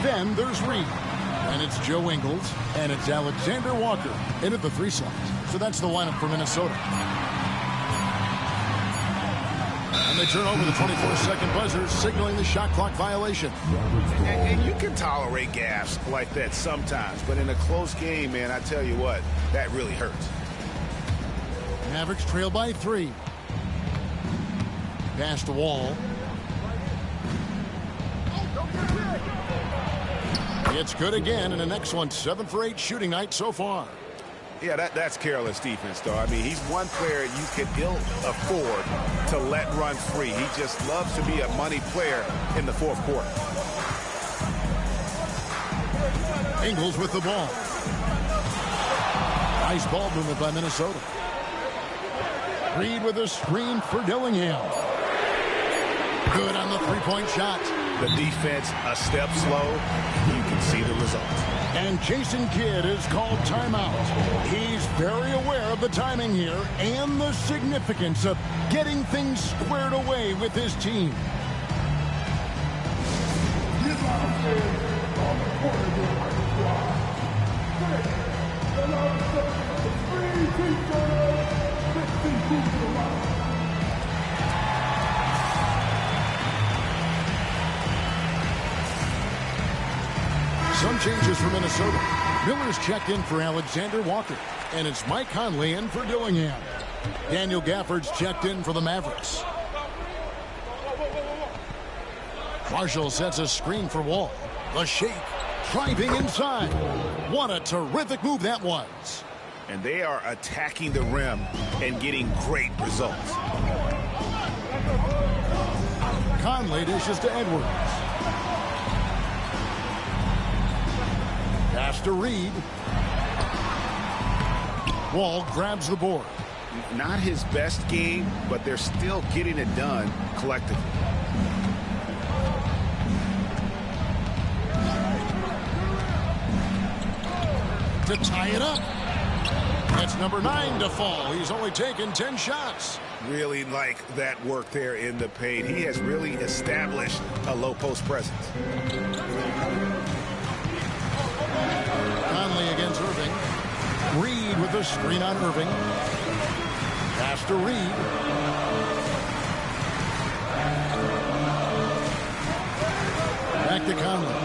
Speaker 1: Then there's Reed. And it's Joe Ingles, and it's Alexander Walker in at the 3 slot. So that's the lineup for Minnesota. And they turn over the 24-second buzzer, signaling the shot clock violation.
Speaker 2: And you can tolerate gaffes like that sometimes, but in a close game, man, I tell you what, that really hurts.
Speaker 1: Mavericks trail by 3. Pass to Wall. It's good again, and an excellent 7 for 8 shooting night so far.
Speaker 2: Yeah, that's careless defense, though. I mean, he's one player you can ill afford to let run free. He just loves to be a money player in the fourth quarter.
Speaker 1: Ingles with the ball. Nice ball movement by Minnesota. Reed with a screen for Dillingham. Good on the three-point shot.
Speaker 2: The defense a step slow. You can see the result.
Speaker 1: And Jason Kidd is called timeout. He's very aware of the timing here and the significance of getting things squared away with his team. Some changes for Minnesota. Miller's checked in for Alexander Walker. And it's Mike Conley in for Dillingham. Daniel Gafford's checked in for the Mavericks. Marshall sets a screen for Wall. The shake. Driving inside. What a terrific move that was.
Speaker 2: And they are attacking the rim and getting great results.
Speaker 1: Conley dishes to Edwards. Pass to Reed. Wall grabs the board.
Speaker 2: Not his best game, but they're still getting it done collectively.
Speaker 1: To tie it up. That's number 9 to fall. He's only taken 10 shots.
Speaker 2: Really like that work there in the paint. He has really established a low post presence.
Speaker 1: Conley against Irving. Reed with the screen on Irving. Pass to Reed. Back to Conley.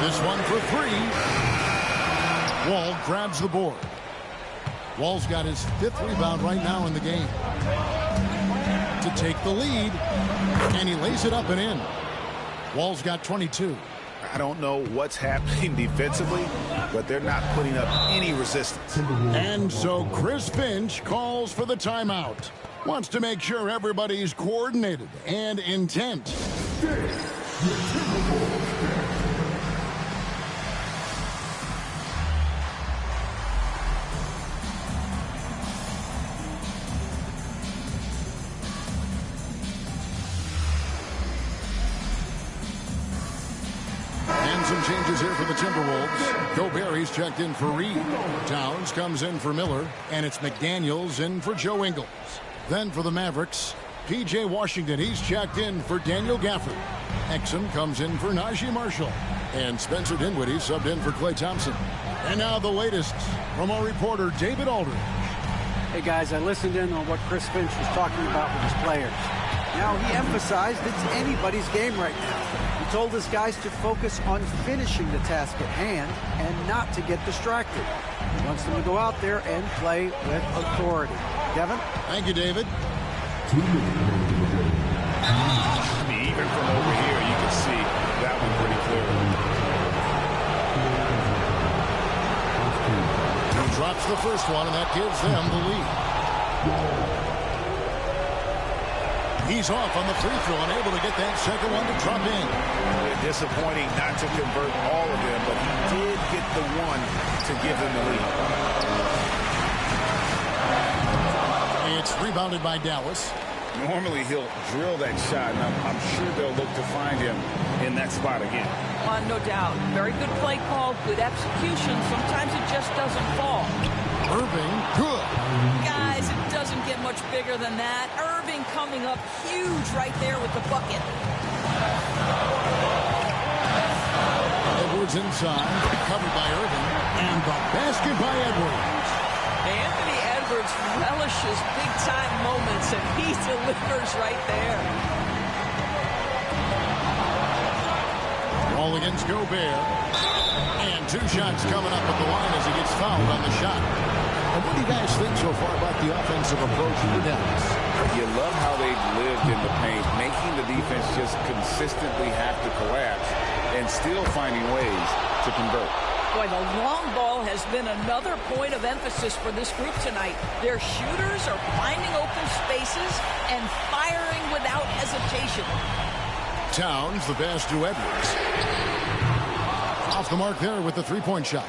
Speaker 1: This one for 3. Wall grabs the board. Wall's got his 5th rebound right now in the game. To take the lead. And he lays it up and in. Wall's got 22.
Speaker 2: I don't know what's happening defensively, but they're not putting up any resistance.
Speaker 1: And so Chris Finch calls for the timeout. Wants to make sure everybody's coordinated and intent. Some changes here for the Timberwolves. Gobert, he's checked in for Reed. Towns comes in for Miller, and it's McDaniels in for Joe Ingles. Then for the Mavericks, P.J. Washington, he's checked in for Daniel Gafford. Exum comes in for Najee Marshall. And Spencer Dinwiddie subbed in for Klay Thompson. And now the latest from our reporter, David Aldridge.
Speaker 5: Hey, guys, I listened in on what Chris Finch was talking about with his players. Now, he emphasized it's anybody's game right now. He told his guys to focus on finishing the task at hand and not to get distracted. He wants them to go out there and play with authority. Kevin?
Speaker 1: Thank you, David.
Speaker 2: I mean, even from over here, you can see that one pretty clearly.
Speaker 1: He drops the first one, and that gives them the lead. He's off on the free throw, unable to get that second one to drop in.
Speaker 2: Disappointing not to convert all of them, but he did get the one to give them the lead.
Speaker 1: It's rebounded by Dallas.
Speaker 2: Normally he'll drill that shot, and I'm sure they'll look to find him in that spot again.
Speaker 10: No doubt. Very good play call, good execution. Sometimes it just doesn't fall.
Speaker 1: Irving, good.
Speaker 10: Guys, it doesn't get much bigger than that. Irving coming up huge right there with the bucket.
Speaker 1: Edwards inside, covered by Irving, and the basket by Edwards.
Speaker 10: Anthony Edwards relishes big-time moments, and he delivers right there.
Speaker 1: Ball against Gobert. And 2 shots coming up at the line as he gets fouled on the shot. And what do you guys think so far about the offensive approach for Dallas?
Speaker 2: You love how they've lived in the paint, making the defense just consistently have to collapse and still finding ways to convert.
Speaker 10: Boy, the long ball has been another point of emphasis for this group tonight. Their shooters are finding open spaces and firing without hesitation.
Speaker 1: Towns, the pass to Edwards. Off the mark there with the three-point shot.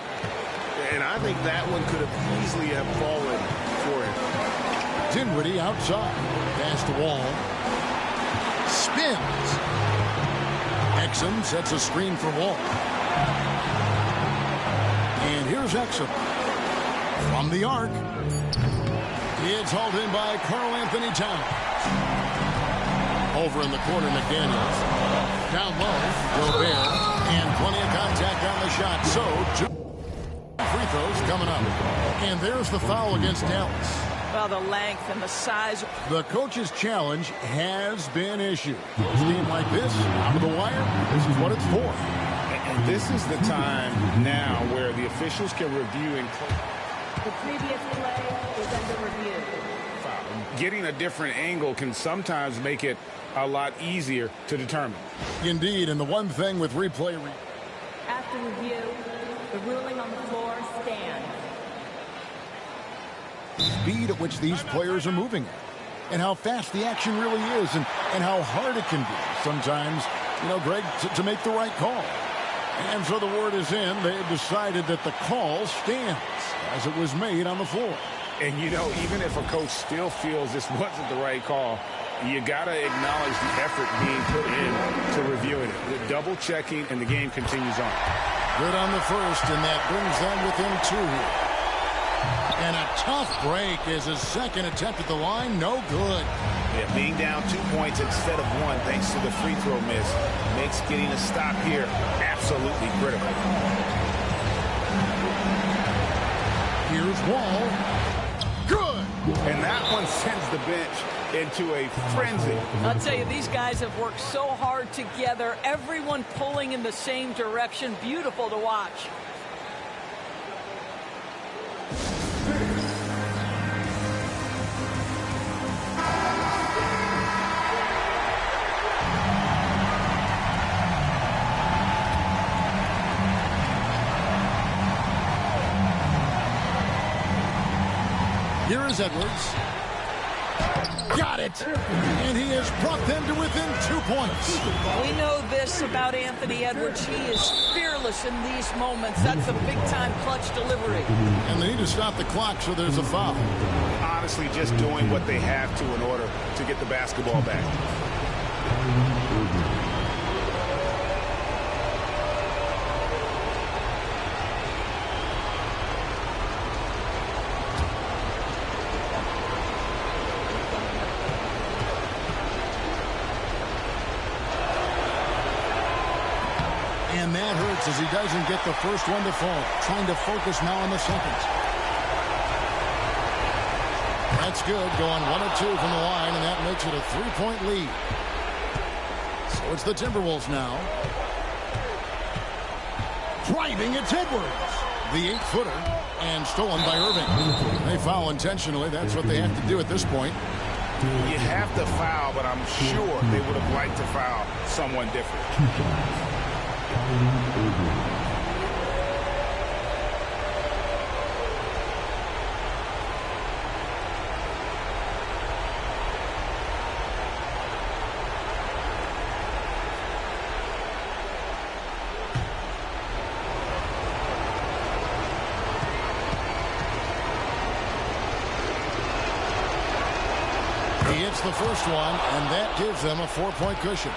Speaker 2: And I think that one could have easily have fallen for him.
Speaker 1: Dinwiddie outside. Pass to Wall. Spins. Exum sets a screen for Wall. And here's Exum. From the arc. It's hauled in by Karl Anthony Towns. Over in the corner, McDaniels. Down low, Gobert. And plenty of contact on the shot. So, two free throws coming up. And there's the foul against Dallas.
Speaker 10: Well, the length and the size.
Speaker 1: The coach's challenge has been issued. A game like this, out of the wire, this is what it's for.
Speaker 2: And this is the time now where the officials can review and
Speaker 14: the previous play is under review.
Speaker 2: Getting a different angle can sometimes make it a lot easier to determine.
Speaker 1: Indeed, and the one thing with replay.
Speaker 14: After review, the ruling on the floor stands.
Speaker 1: Speed at which these players are moving at, and how fast the action really is, and how hard it can be sometimes, Greg, to make the right call. And so the word is in. They've decided that the call stands as it was made on the floor.
Speaker 2: And, even if a coach still feels this wasn't the right call, you got to acknowledge the effort being put in to reviewing it. The double checking, and the game continues on.
Speaker 1: Good on the first, and that brings them within two here. And a tough break is his second attempt at the line. No good.
Speaker 2: Yeah, being down 2 points instead of one thanks to the free throw miss makes getting a stop here absolutely critical.
Speaker 1: Here's Wall. Good.
Speaker 2: And that one sends the bench into a frenzy.
Speaker 10: I'll tell you, these guys have worked so hard together. Everyone pulling in the same direction. Beautiful to watch.
Speaker 1: Here is Edwards. Got it. And he has brought them to within 2 points.
Speaker 10: We know this about Anthony Edwards. He is fearless in these moments. That's a big-time clutch delivery.
Speaker 1: And they need to stop the clock, so there's a foul.
Speaker 2: Honestly, just doing what they have to in order to get the basketball back.
Speaker 1: And that hurts as he doesn't get the first one to fall. Trying to focus now on the second. That's good. Going 1 of 2 from the line, and that makes it a 3-point lead. So it's the Timberwolves now. Driving, it's Edwards. The 8-footer, and stolen by Irving. They foul intentionally. That's what they have to do at this point.
Speaker 2: You have to foul, but I'm sure they would have liked to foul someone different.
Speaker 1: He hits the first one, and that gives them a 4-point cushion.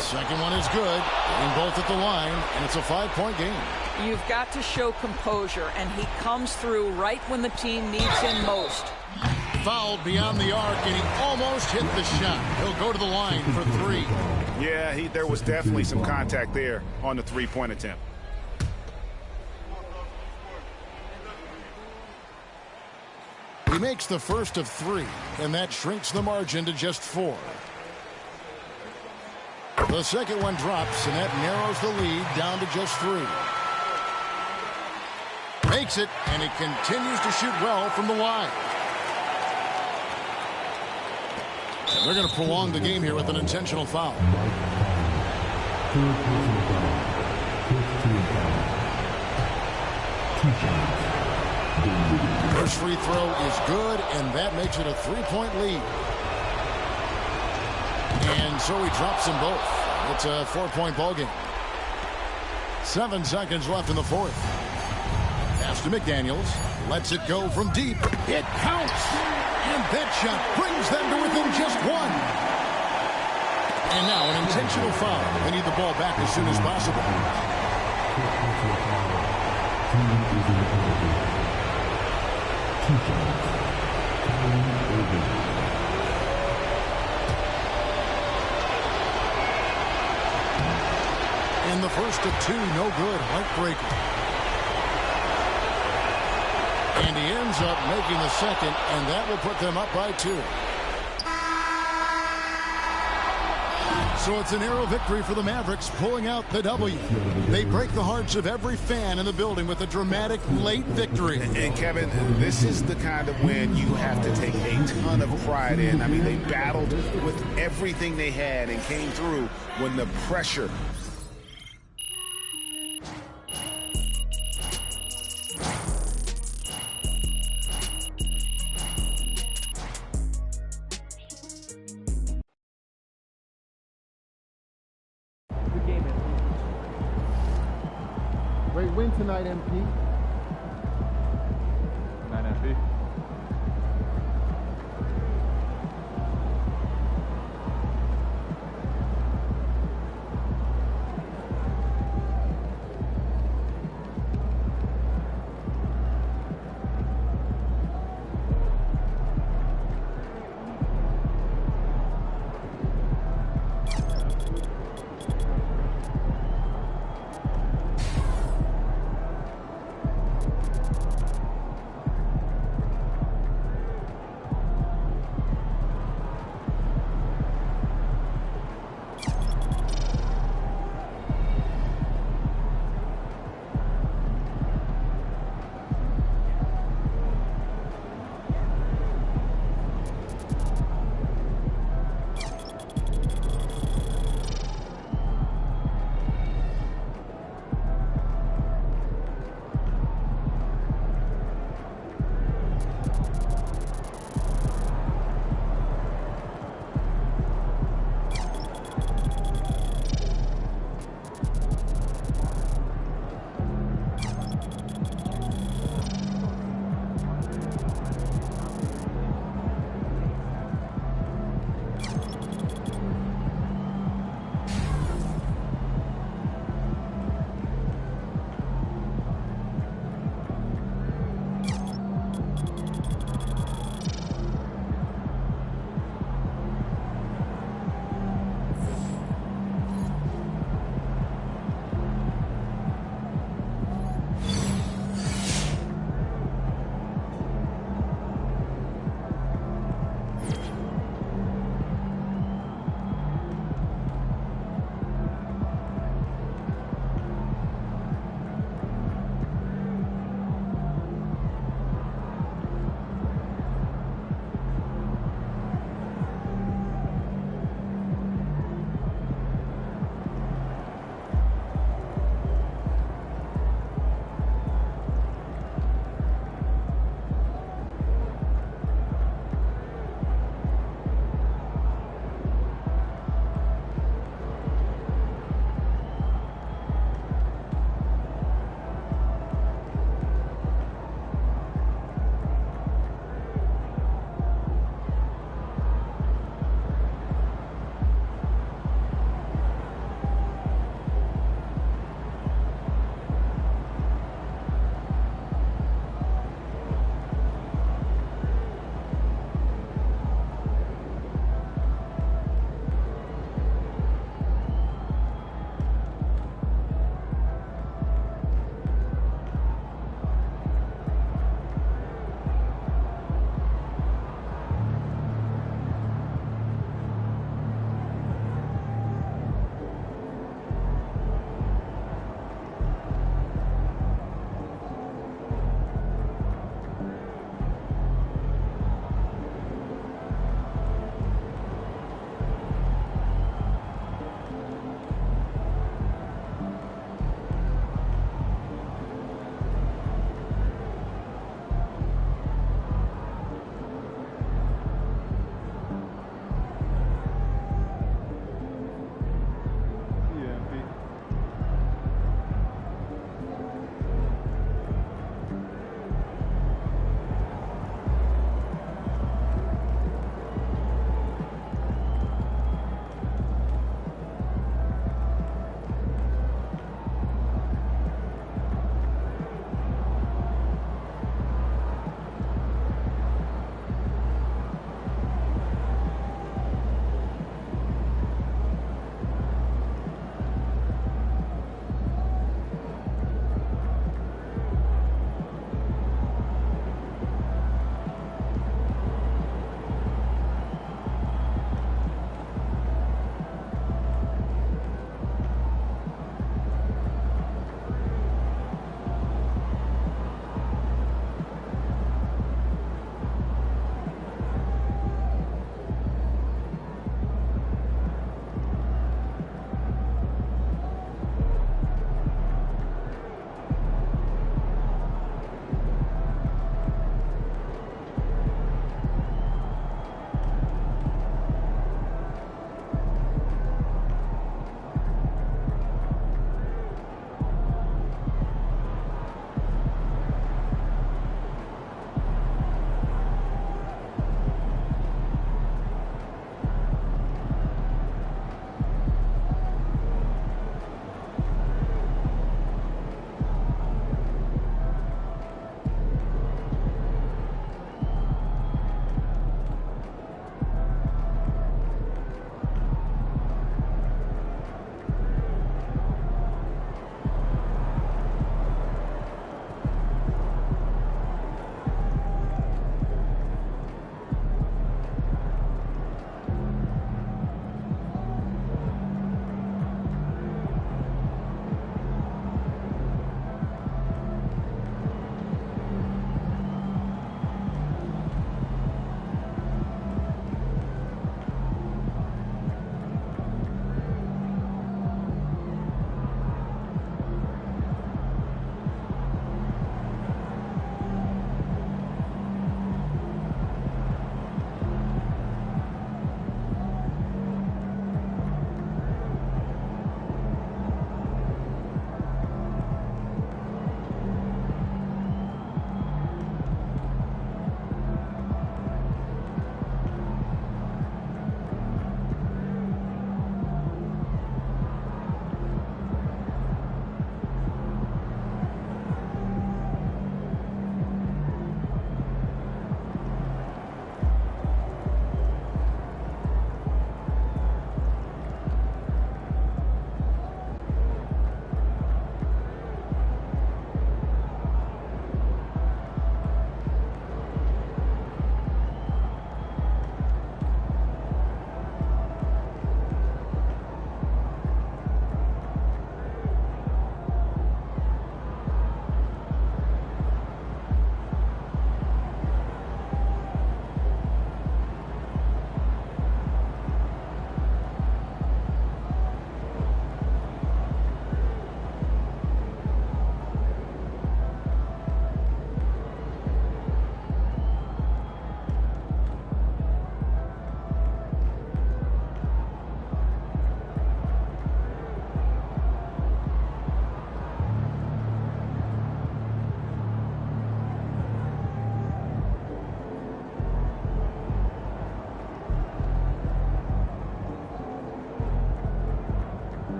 Speaker 1: Second one is good, getting both at the line, and it's a 5-point game.
Speaker 10: You've got to show composure, and he comes through right when the team needs him most.
Speaker 1: Fouled beyond the arc, and he almost hit the shot. He'll go to the line for 3.
Speaker 2: Yeah, there was definitely some contact there on the 3-point attempt.
Speaker 1: He makes the first of 3, and that shrinks the margin to just 4. The second one drops, and that narrows the lead down to just 3. makes it, and he continues to shoot well from the line. And they're going to prolong the game here with an intentional foul. First free throw is good, and that makes it a 3-point lead. And so he drops them both. It's a 4-point ball game. 7 seconds left in the fourth. Pass to McDaniels. Lets it go from deep. It counts. And that shot brings them to within just one. And now an intentional foul. They need the ball back as soon as possible. And the first of 2, no good. Heartbreaker. And he ends up making the second, and that will put them up by 2. So it's a narrow victory for the Mavericks, pulling out the W. They break the hearts of every fan in the building with a dramatic late victory.
Speaker 2: And Kevin, this is the kind of win you have to take a ton of pride in. I mean, they battled with everything they had and came through when the pressure.
Speaker 15: Great win tonight, MP.
Speaker 16: Good night, MP.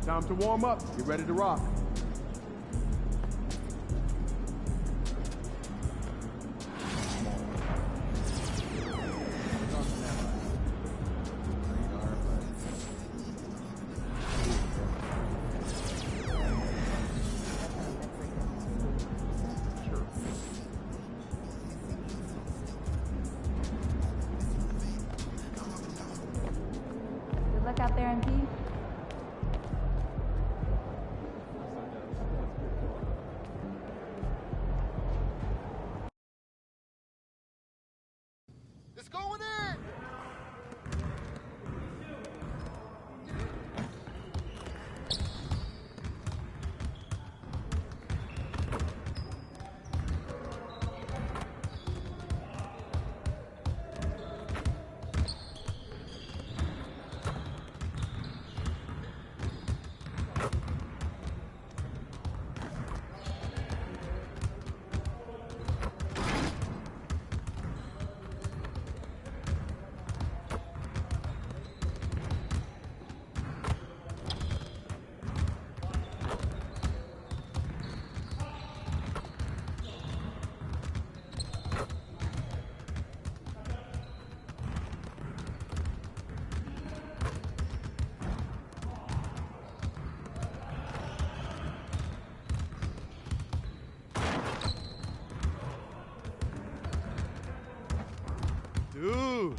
Speaker 7: Time to warm up. Get ready to rock.
Speaker 15: Good luck out there, MP.
Speaker 16: It's going in!
Speaker 6: Dude.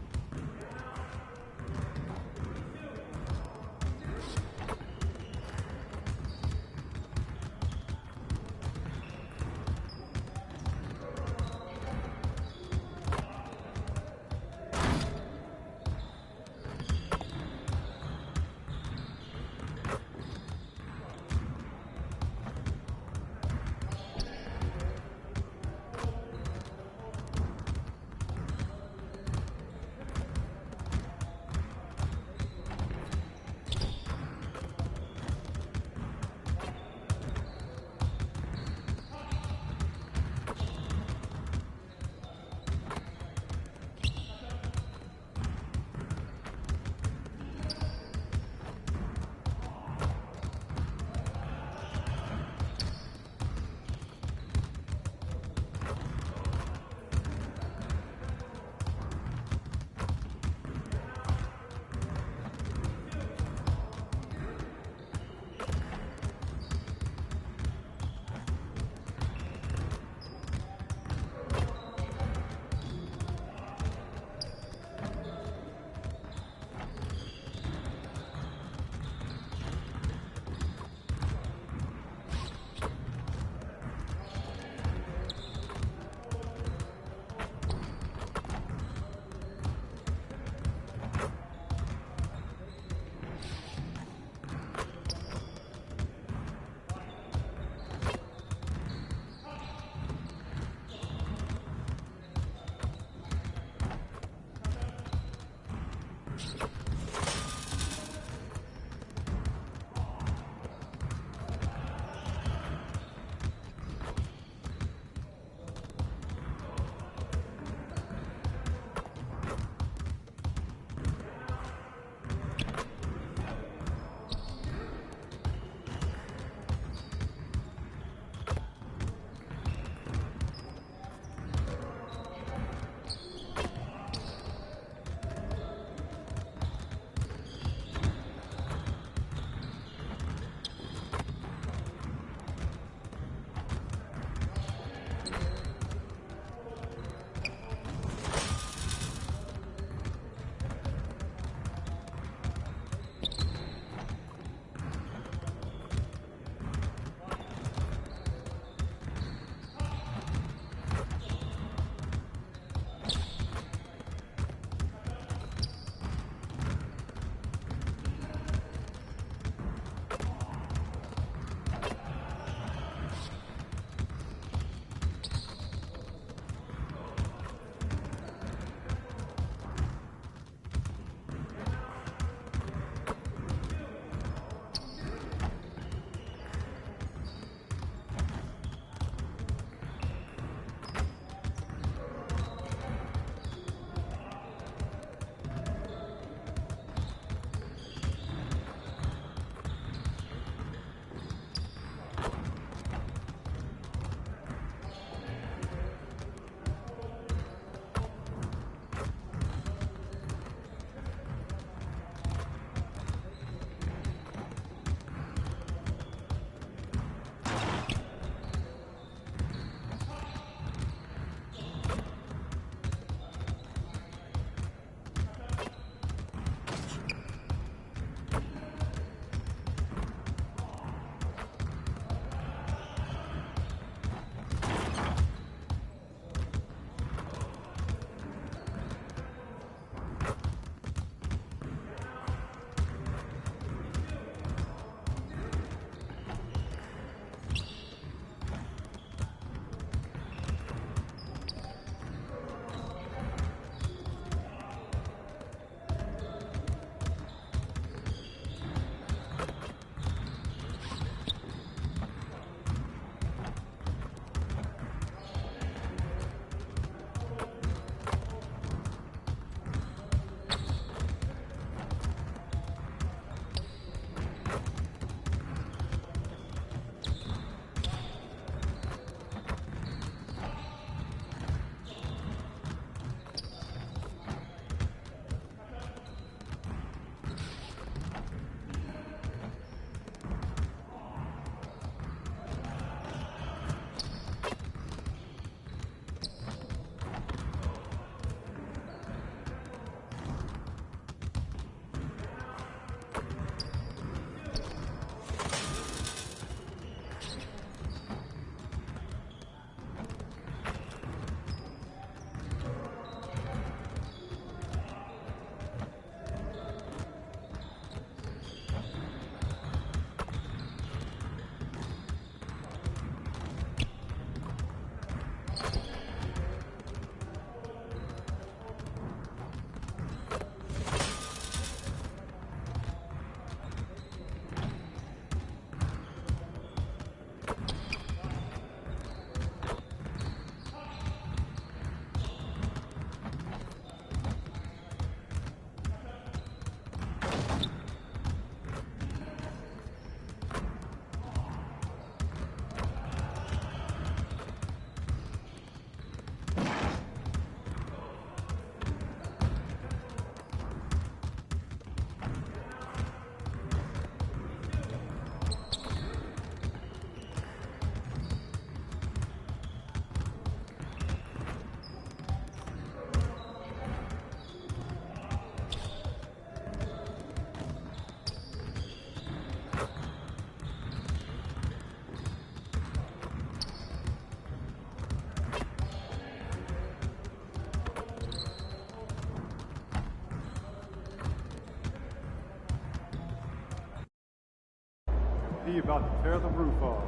Speaker 16: MP about to tear the roof off.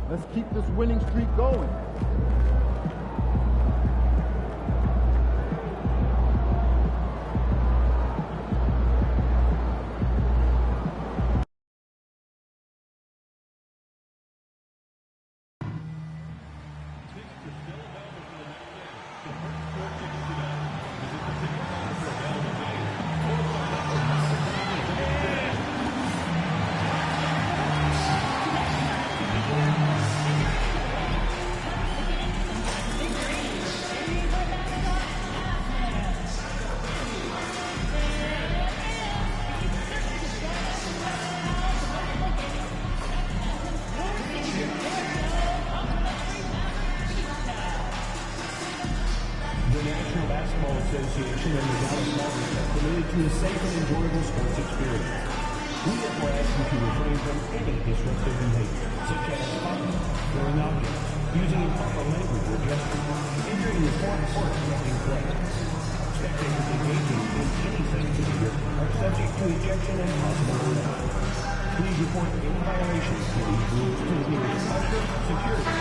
Speaker 16: Let's keep this winning streak going.
Speaker 3: Association and the Dallas Mavericks have committed to a safe and enjoyable sports experience. We therefore ask you to refrain from any disruptive behavior, such as talking, throwing objects, using improper language or gestures, injuring the foreign court threatening play. Spectators engaging in anything behavior are subject to ejection and possible penalty. Please report any violations of these rules to the nearest usher, security.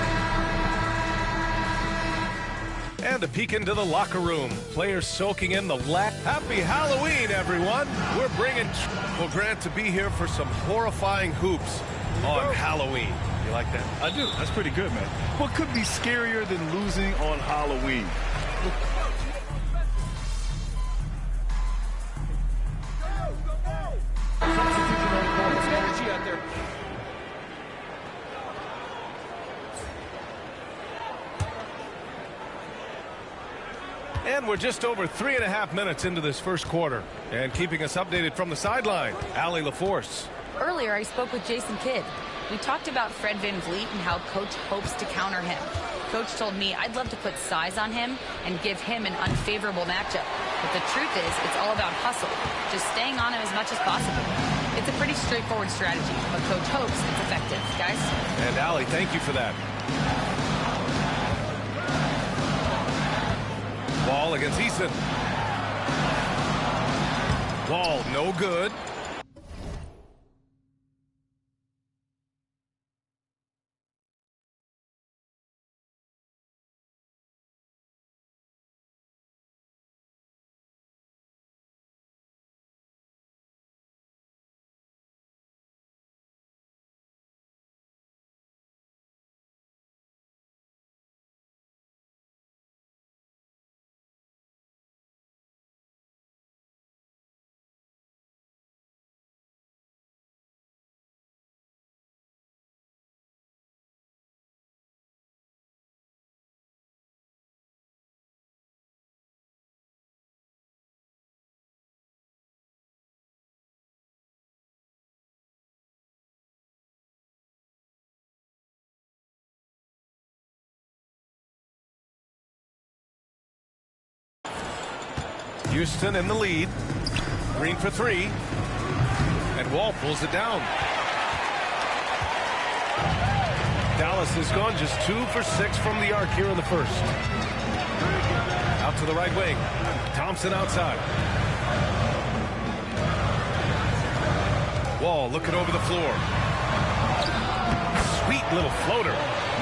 Speaker 17: And a peek into the locker room. Players soaking in the Happy Halloween, everyone. We're bringing Grant to be here for some horrifying hoops on Halloween. You like that?
Speaker 18: I do. That's pretty good, man. What could be scarier than losing on Halloween?
Speaker 17: And we're just over 3.5 minutes into this first quarter. And keeping us updated from the sideline, Allie LaForce.
Speaker 19: Earlier, I spoke with Jason Kidd. We talked about Fred VanVleet and how Coach hopes to counter him. Coach told me I'd love to put size on him and give him an unfavorable matchup. But the truth is, it's all about hustle, just staying on him as much as possible. It's a pretty straightforward strategy, but Coach hopes it's effective. Guys?
Speaker 17: And Allie, thank you for that. Ball against Eason. Ball no good. Houston in the lead. Green for three. And Wall pulls it down. Dallas has gone just 2 for 6 from the arc here in the first. Out to the right wing. Thompson outside. Wall looking over the floor. Sweet little floater.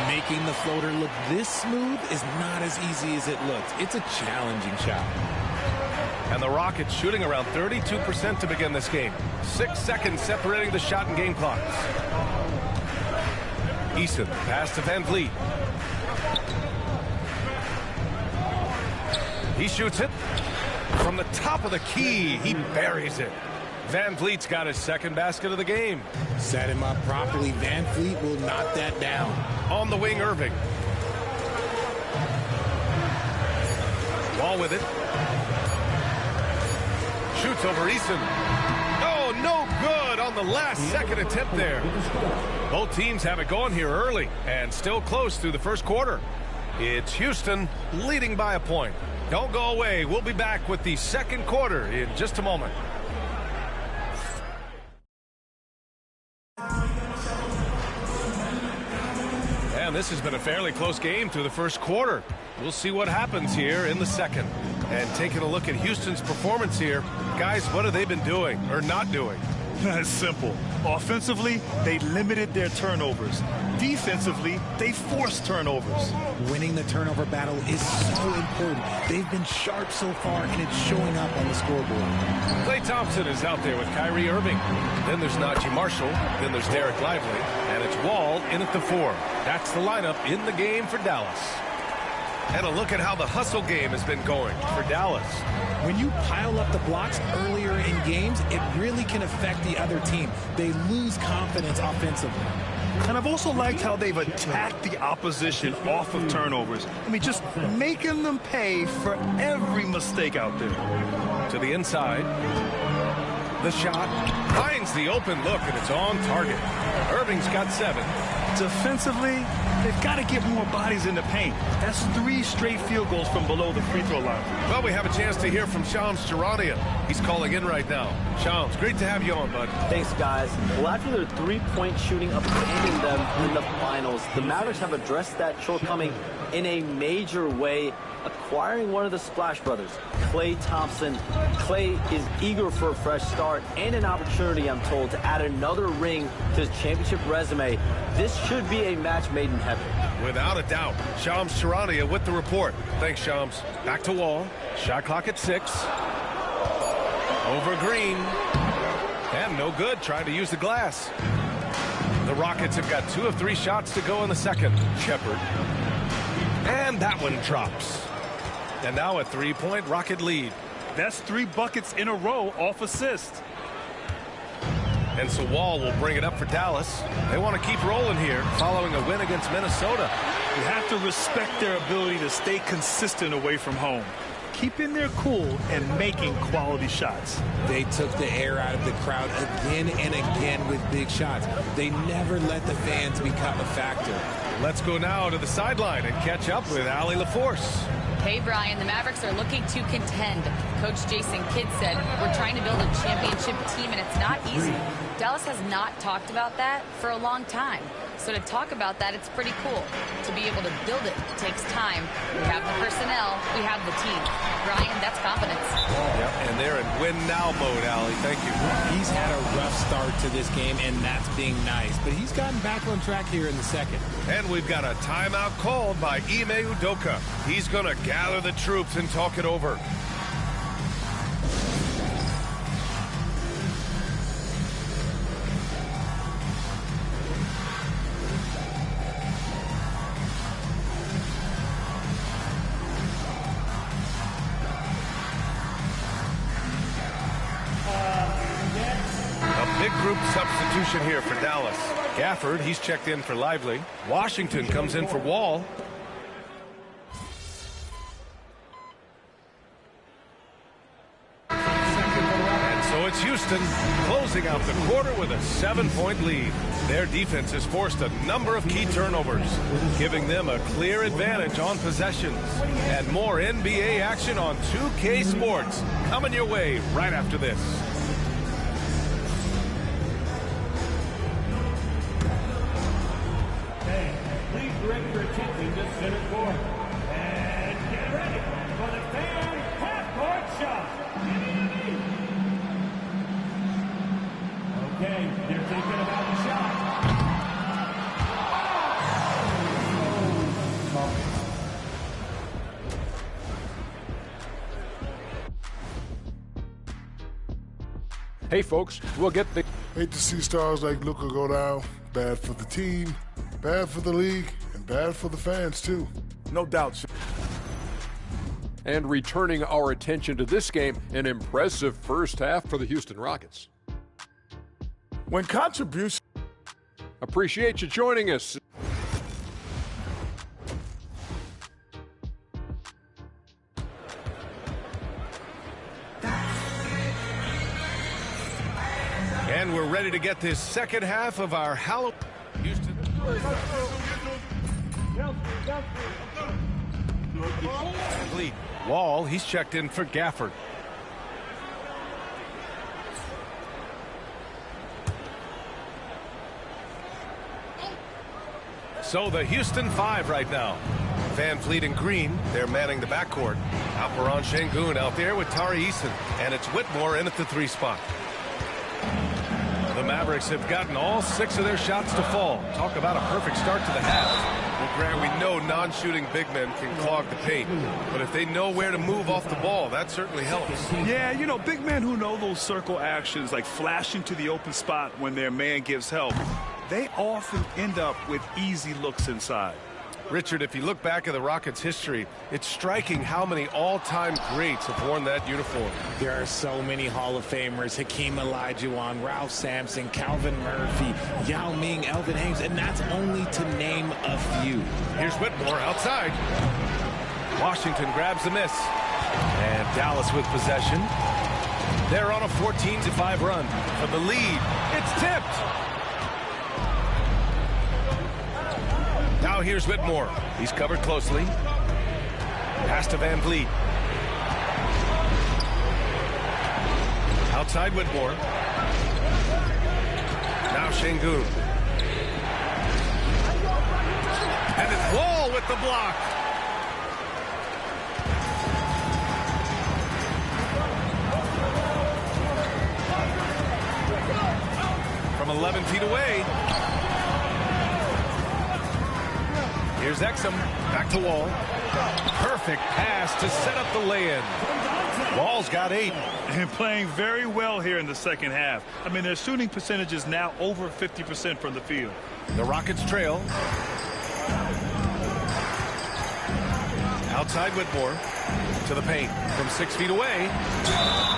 Speaker 20: Making the floater look this smooth is not as easy as it looks. It's a challenging shot.
Speaker 17: And the Rockets shooting around 32% to begin this game. 6 seconds separating the shot and game clocks. Eason, pass to VanVleet. He shoots it. From the top of the key, he buries it. VanVleet's got his second basket of the game.
Speaker 20: Set him up properly. VanVleet will knock that down.
Speaker 17: On the wing, Irving. Wall with it. Shoots over Eason. Oh, no good on the last second attempt there. Both teams have it going here early and still close through the first quarter. It's Houston leading by a point. Don't go away. We'll be back with the second quarter in just a moment. And This has been a fairly close game through the first quarter. We'll see what happens here in the second. And taking a look at Houston's performance here, guys, what have they been doing or not doing?
Speaker 18: It's simple. Offensively, they limited their turnovers. Defensively, they forced turnovers.
Speaker 20: Winning the turnover battle is so important. They've been sharp so far, and it's showing up on the scoreboard.
Speaker 17: Klay Thompson is out there with Kyrie Irving. Then there's Najee Marshall. Then there's Derek Lively. And it's Wall in at the 4. That's the lineup in the game for Dallas. And a look at how the hustle game has been going for Dallas.
Speaker 20: When you pile up the blocks earlier in games, it really can affect the other team. They lose confidence offensively.
Speaker 18: And I've also liked how they've attacked the opposition off of turnovers. I mean, just making them pay for every mistake out there.
Speaker 17: To the inside. The shot finds the open look, and it's on target. Irving's got 7.
Speaker 18: Defensively, they've got to get more bodies in the paint. That's 3 straight field goals from below the free throw line.
Speaker 17: Well, we have a chance to hear from Shams Charania. He's calling in right now. Shams, great to have you on, bud.
Speaker 9: Thanks, guys. Well, after their three-point shooting abandoned them in the finals, the Mavericks have addressed that shortcoming in a major way, acquiring one of the Splash Brothers, Klay Thompson. Klay is eager for a fresh start and an opportunity, I'm told, to add another ring to his championship resume. This should be a match made in heaven.
Speaker 17: Without a doubt. Shams Charania with the report. Thanks, Shams. Back to Wall. Shot clock at 6. Over Green. And no good. Trying to use the glass. The Rockets have got 2 of 3 shots to go in the second. Shepard. And that one drops. And now a 3-point Rocket lead.
Speaker 18: That's 3 buckets in a row off assist.
Speaker 17: And so Wall will bring it up for Dallas. They want to keep rolling here following a win against Minnesota.
Speaker 18: You have to respect their ability to stay consistent away from home. Keeping their cool and making quality shots.
Speaker 20: They took the air out of the crowd again and again with big shots. They never let the fans become a factor.
Speaker 17: Let's go now to the sideline and catch up with Allie LaForce.
Speaker 19: Hey, Brian, the Mavericks are looking to contend. Coach Jason Kidd said, we're trying to build a championship team, and it's not easy. Dallas has not talked about that for a long time. So to talk about that, it's pretty cool. To be able to build it takes time. We have the personnel. We have the team. Brian, that's confidence.
Speaker 17: Yep, and they're in win-now mode, Allie. Thank you.
Speaker 20: He's had a rough start to this game, and that's being nice. But he's gotten back on track here in the second.
Speaker 17: And we've got a timeout called by Ime Udoka. He's going to gather the troops and talk it over. Big group substitution here for Dallas. Gafford, he's checked in for Lively. Washington comes in for Wall. And so it's Houston closing out the quarter with a 7-point lead. Their defense has forced a number of key turnovers, giving them a clear advantage on possessions. And more NBA action on 2K Sports coming your way right after this.
Speaker 3: Direct your attention to center court. And get ready for the fan half-court shot. Okay, they're thinking about the shot.
Speaker 11: Hey, folks, we'll get the...
Speaker 13: Hate to see stars like Luka go down. Bad for the team, bad for the league, and bad for the fans, too.
Speaker 12: No doubt.
Speaker 11: And returning our attention to this game, an impressive first half for the Houston Rockets.
Speaker 12: When contribution...
Speaker 11: Appreciate you joining us.
Speaker 17: And we're ready to get this second half of our Halloween. Houston. Wall, he's checked in for Gafford. So the Houston 5 right now. Van Vliet and Green, they're manning the backcourt. Alperen Sengun out there with Tari Eason. And it's Whitmore in at the 3 spot. The Mavericks have gotten all 6 of their shots to fall. Talk about a perfect start to the half. Well, Grant, we know non-shooting big men can clog the paint. But if they know where to move off the ball, that certainly helps.
Speaker 18: Yeah, you know, big men who know those circle actions, like flashing to the open spot when their man gives help, they often end up with easy looks inside.
Speaker 17: Richard, if you look back at the Rockets' history, it's striking how many all-time greats have worn that uniform.
Speaker 20: There are so many Hall of Famers: Hakeem Olajuwon, Ralph Sampson, Calvin Murphy, Yao Ming, Elvin Hayes, and that's only to name a few.
Speaker 17: Here's Whitmore outside. Washington grabs the miss. And Dallas with possession. They're on a 14-5 run. For the lead, it's tipped. Now here's Whitmore. He's covered closely. Pass to Van Vliet. Outside Whitmore. Now Sengun. And it's Wall with the block. From 11 feet away. Here's Exum, back to Wall. Perfect pass to set up the lay-in. Wall's got 8.
Speaker 18: And playing very well here in the second half. I mean, their shooting percentage is now over 50% from the field.
Speaker 17: The Rockets trail. Outside Whitmore to the paint from 6 feet away.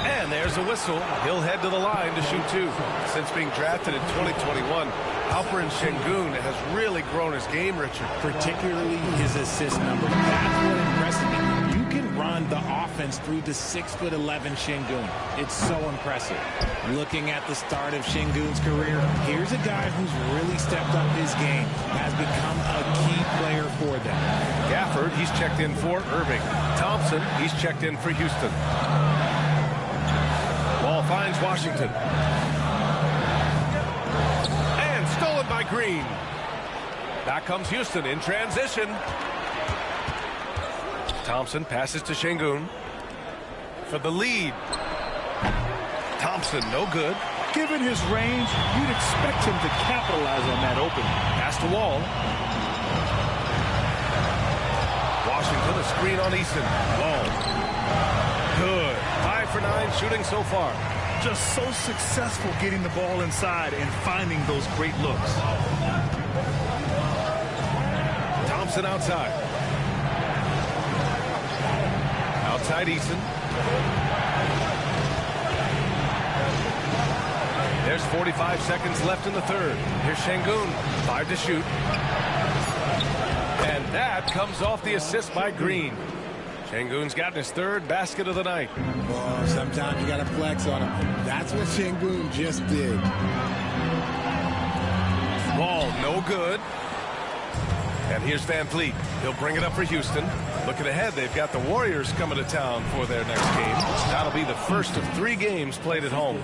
Speaker 17: And there's a whistle. He'll head to the line to shoot 2. Since being drafted in 2021, Alperen Sengun has really grown his game, Richard.
Speaker 20: Particularly his assist number. That's what impresses me. You can run the offense through the 6'11" Sengun. It's so impressive. Looking at the start of Sengun's career, here's a guy who's really stepped up his game, has become a key player for them.
Speaker 17: Gafford, he's checked in for Irving. Thompson, he's checked in for Houston. Ball finds Washington. Stolen by Green. Back comes Houston in transition. Thompson passes to Sengun for the lead. Thompson, no good.
Speaker 18: Given his range, you'd expect him to capitalize on that opening.
Speaker 17: Pass to Wall. Washington, a screen on Eason. Wall. Good. 5 for 9 shooting so far.
Speaker 18: Just so successful getting the ball inside and finding those great looks.
Speaker 17: Thompson outside. Outside Eason. There's 45 seconds left in the third. Here's Sengun. 5 to shoot. And that comes off the assist by Green. Sengun's gotten his 3rd basket of the night.
Speaker 20: Oh, sometimes you got to flex on him. That's what Sengun just did.
Speaker 17: Ball no good. And here's Van Vliet. He'll bring it up for Houston. Looking ahead, they've got the Warriors coming to town for their next game. That'll be the first of 3 games played at home.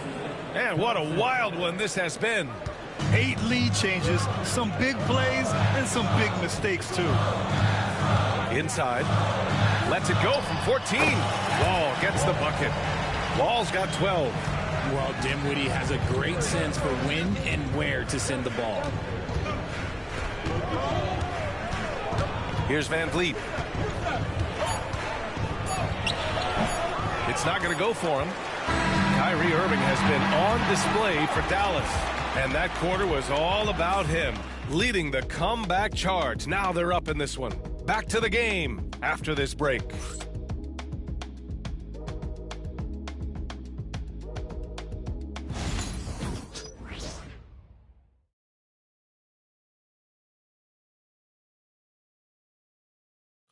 Speaker 17: And what a wild one this has been.
Speaker 18: 8 lead changes, some big plays, and some big mistakes, too.
Speaker 17: Inside. Lets it go from 14. Wall gets the bucket. Wall's got 12.
Speaker 20: Well, Dinwiddie has a great sense for when and where to send the ball.
Speaker 17: Here's Van Vliet. It's not going to go for him. Kyrie Irving has been on display for Dallas. And that quarter was all about him, leading the comeback charge. Now they're up in this one. Back to the game after this break.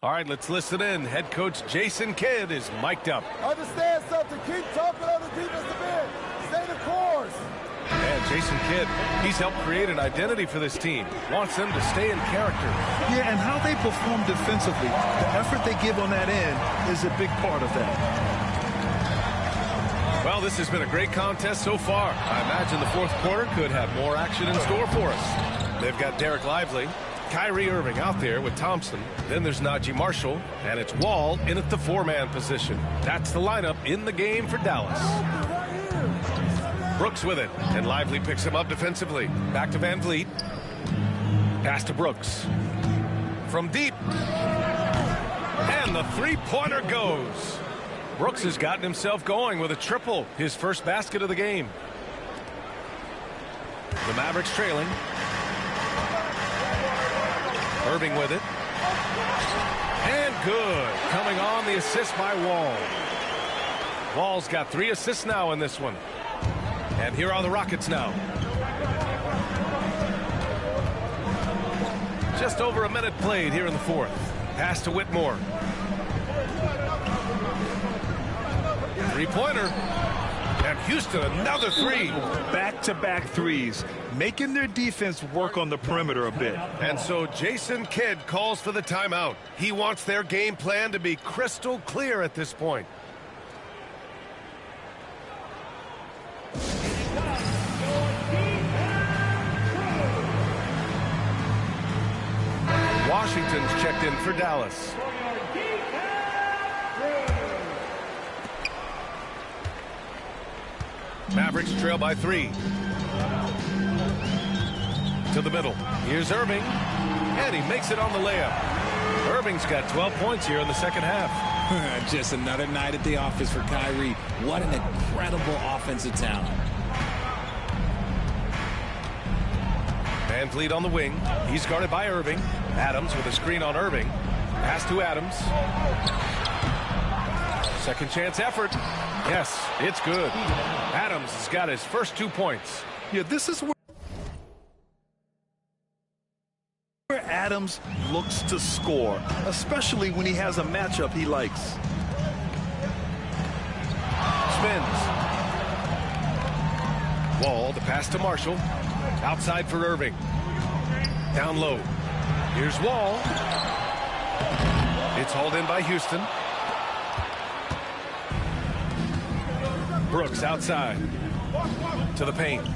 Speaker 17: All right, let's listen in. Head coach Jason Kidd is mic'd up.
Speaker 21: Understand something. Keep talking on the defensive end. Stay the course.
Speaker 17: And Jason Kidd, he's helped create an identity for this team. Wants them to stay in character.
Speaker 18: Yeah, and how they perform defensively. The effort they give on that end is a big part of that.
Speaker 17: Well, this has been a great contest so far. I imagine the fourth quarter could have more action in store for us. They've got Derek Lively. Kyrie Irving out there with Thompson. Then there's Najee Marshall, and it's Wall in at the 4-man position. That's the lineup in the game for Dallas. Brooks with it, and Lively picks him up defensively. Back to Van Vliet. Pass to Brooks. From deep. And the three-pointer goes. Brooks has gotten himself going with a triple, his first basket of the game. The Mavericks trailing. Irving with it. And good. Coming on the assist by Wall. Wall's got 3 assists now in this one. And here are the Rockets now. Just over a minute played here in the fourth. Pass to Whitmore. Three-pointer. And Houston, another 3.
Speaker 18: Back-to-back threes, making their defense work on the perimeter a bit.
Speaker 17: And so Jason Kidd calls for the timeout. He wants their game plan to be crystal clear at this point. Washington's checked in for Dallas. Mavericks trail by 3. To the middle. Here's Irving. And he makes it on the layup. Irving's got 12 points here in the second half.
Speaker 20: Just another night at the office for Kyrie. What an incredible offensive talent.
Speaker 17: Van Vliet on the wing. He's guarded by Irving. Adams with a screen on Irving. Pass to Adams. Second chance effort. Yes, it's good. Adams has got his first 2 points.
Speaker 18: Yeah, this is where Adams looks to score, especially when he has a matchup he likes.
Speaker 17: Spins. Wall, the pass to Marshall. Outside for Irving. Down low. Here's Wall. It's hauled in by Houston. Brooks outside. To the paint.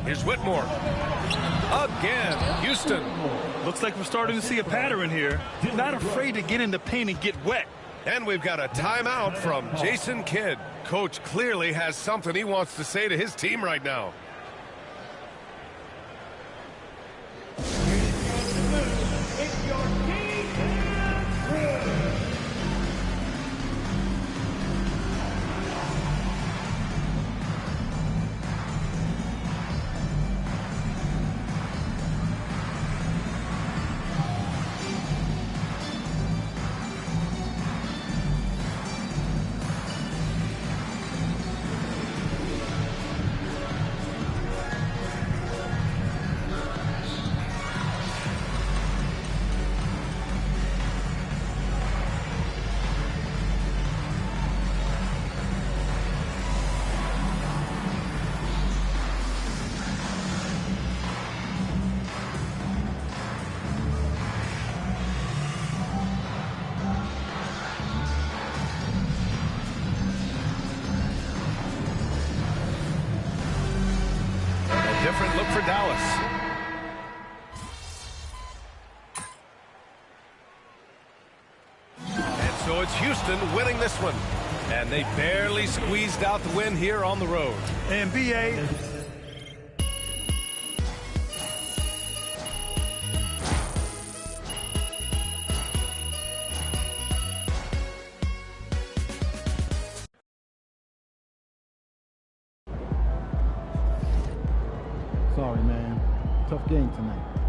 Speaker 17: Here's Whitmore. Again, Houston.
Speaker 18: Looks like we're starting to see a pattern here. Not afraid to get in the paint and get wet.
Speaker 17: And we've got a timeout from Jason Kidd. Coach clearly has something he wants to say to his team right now. Different look for Dallas. And so it's Houston winning this one. And they barely squeezed out the win here on the road.
Speaker 18: NBA.
Speaker 16: Sorry, man. Tough game tonight.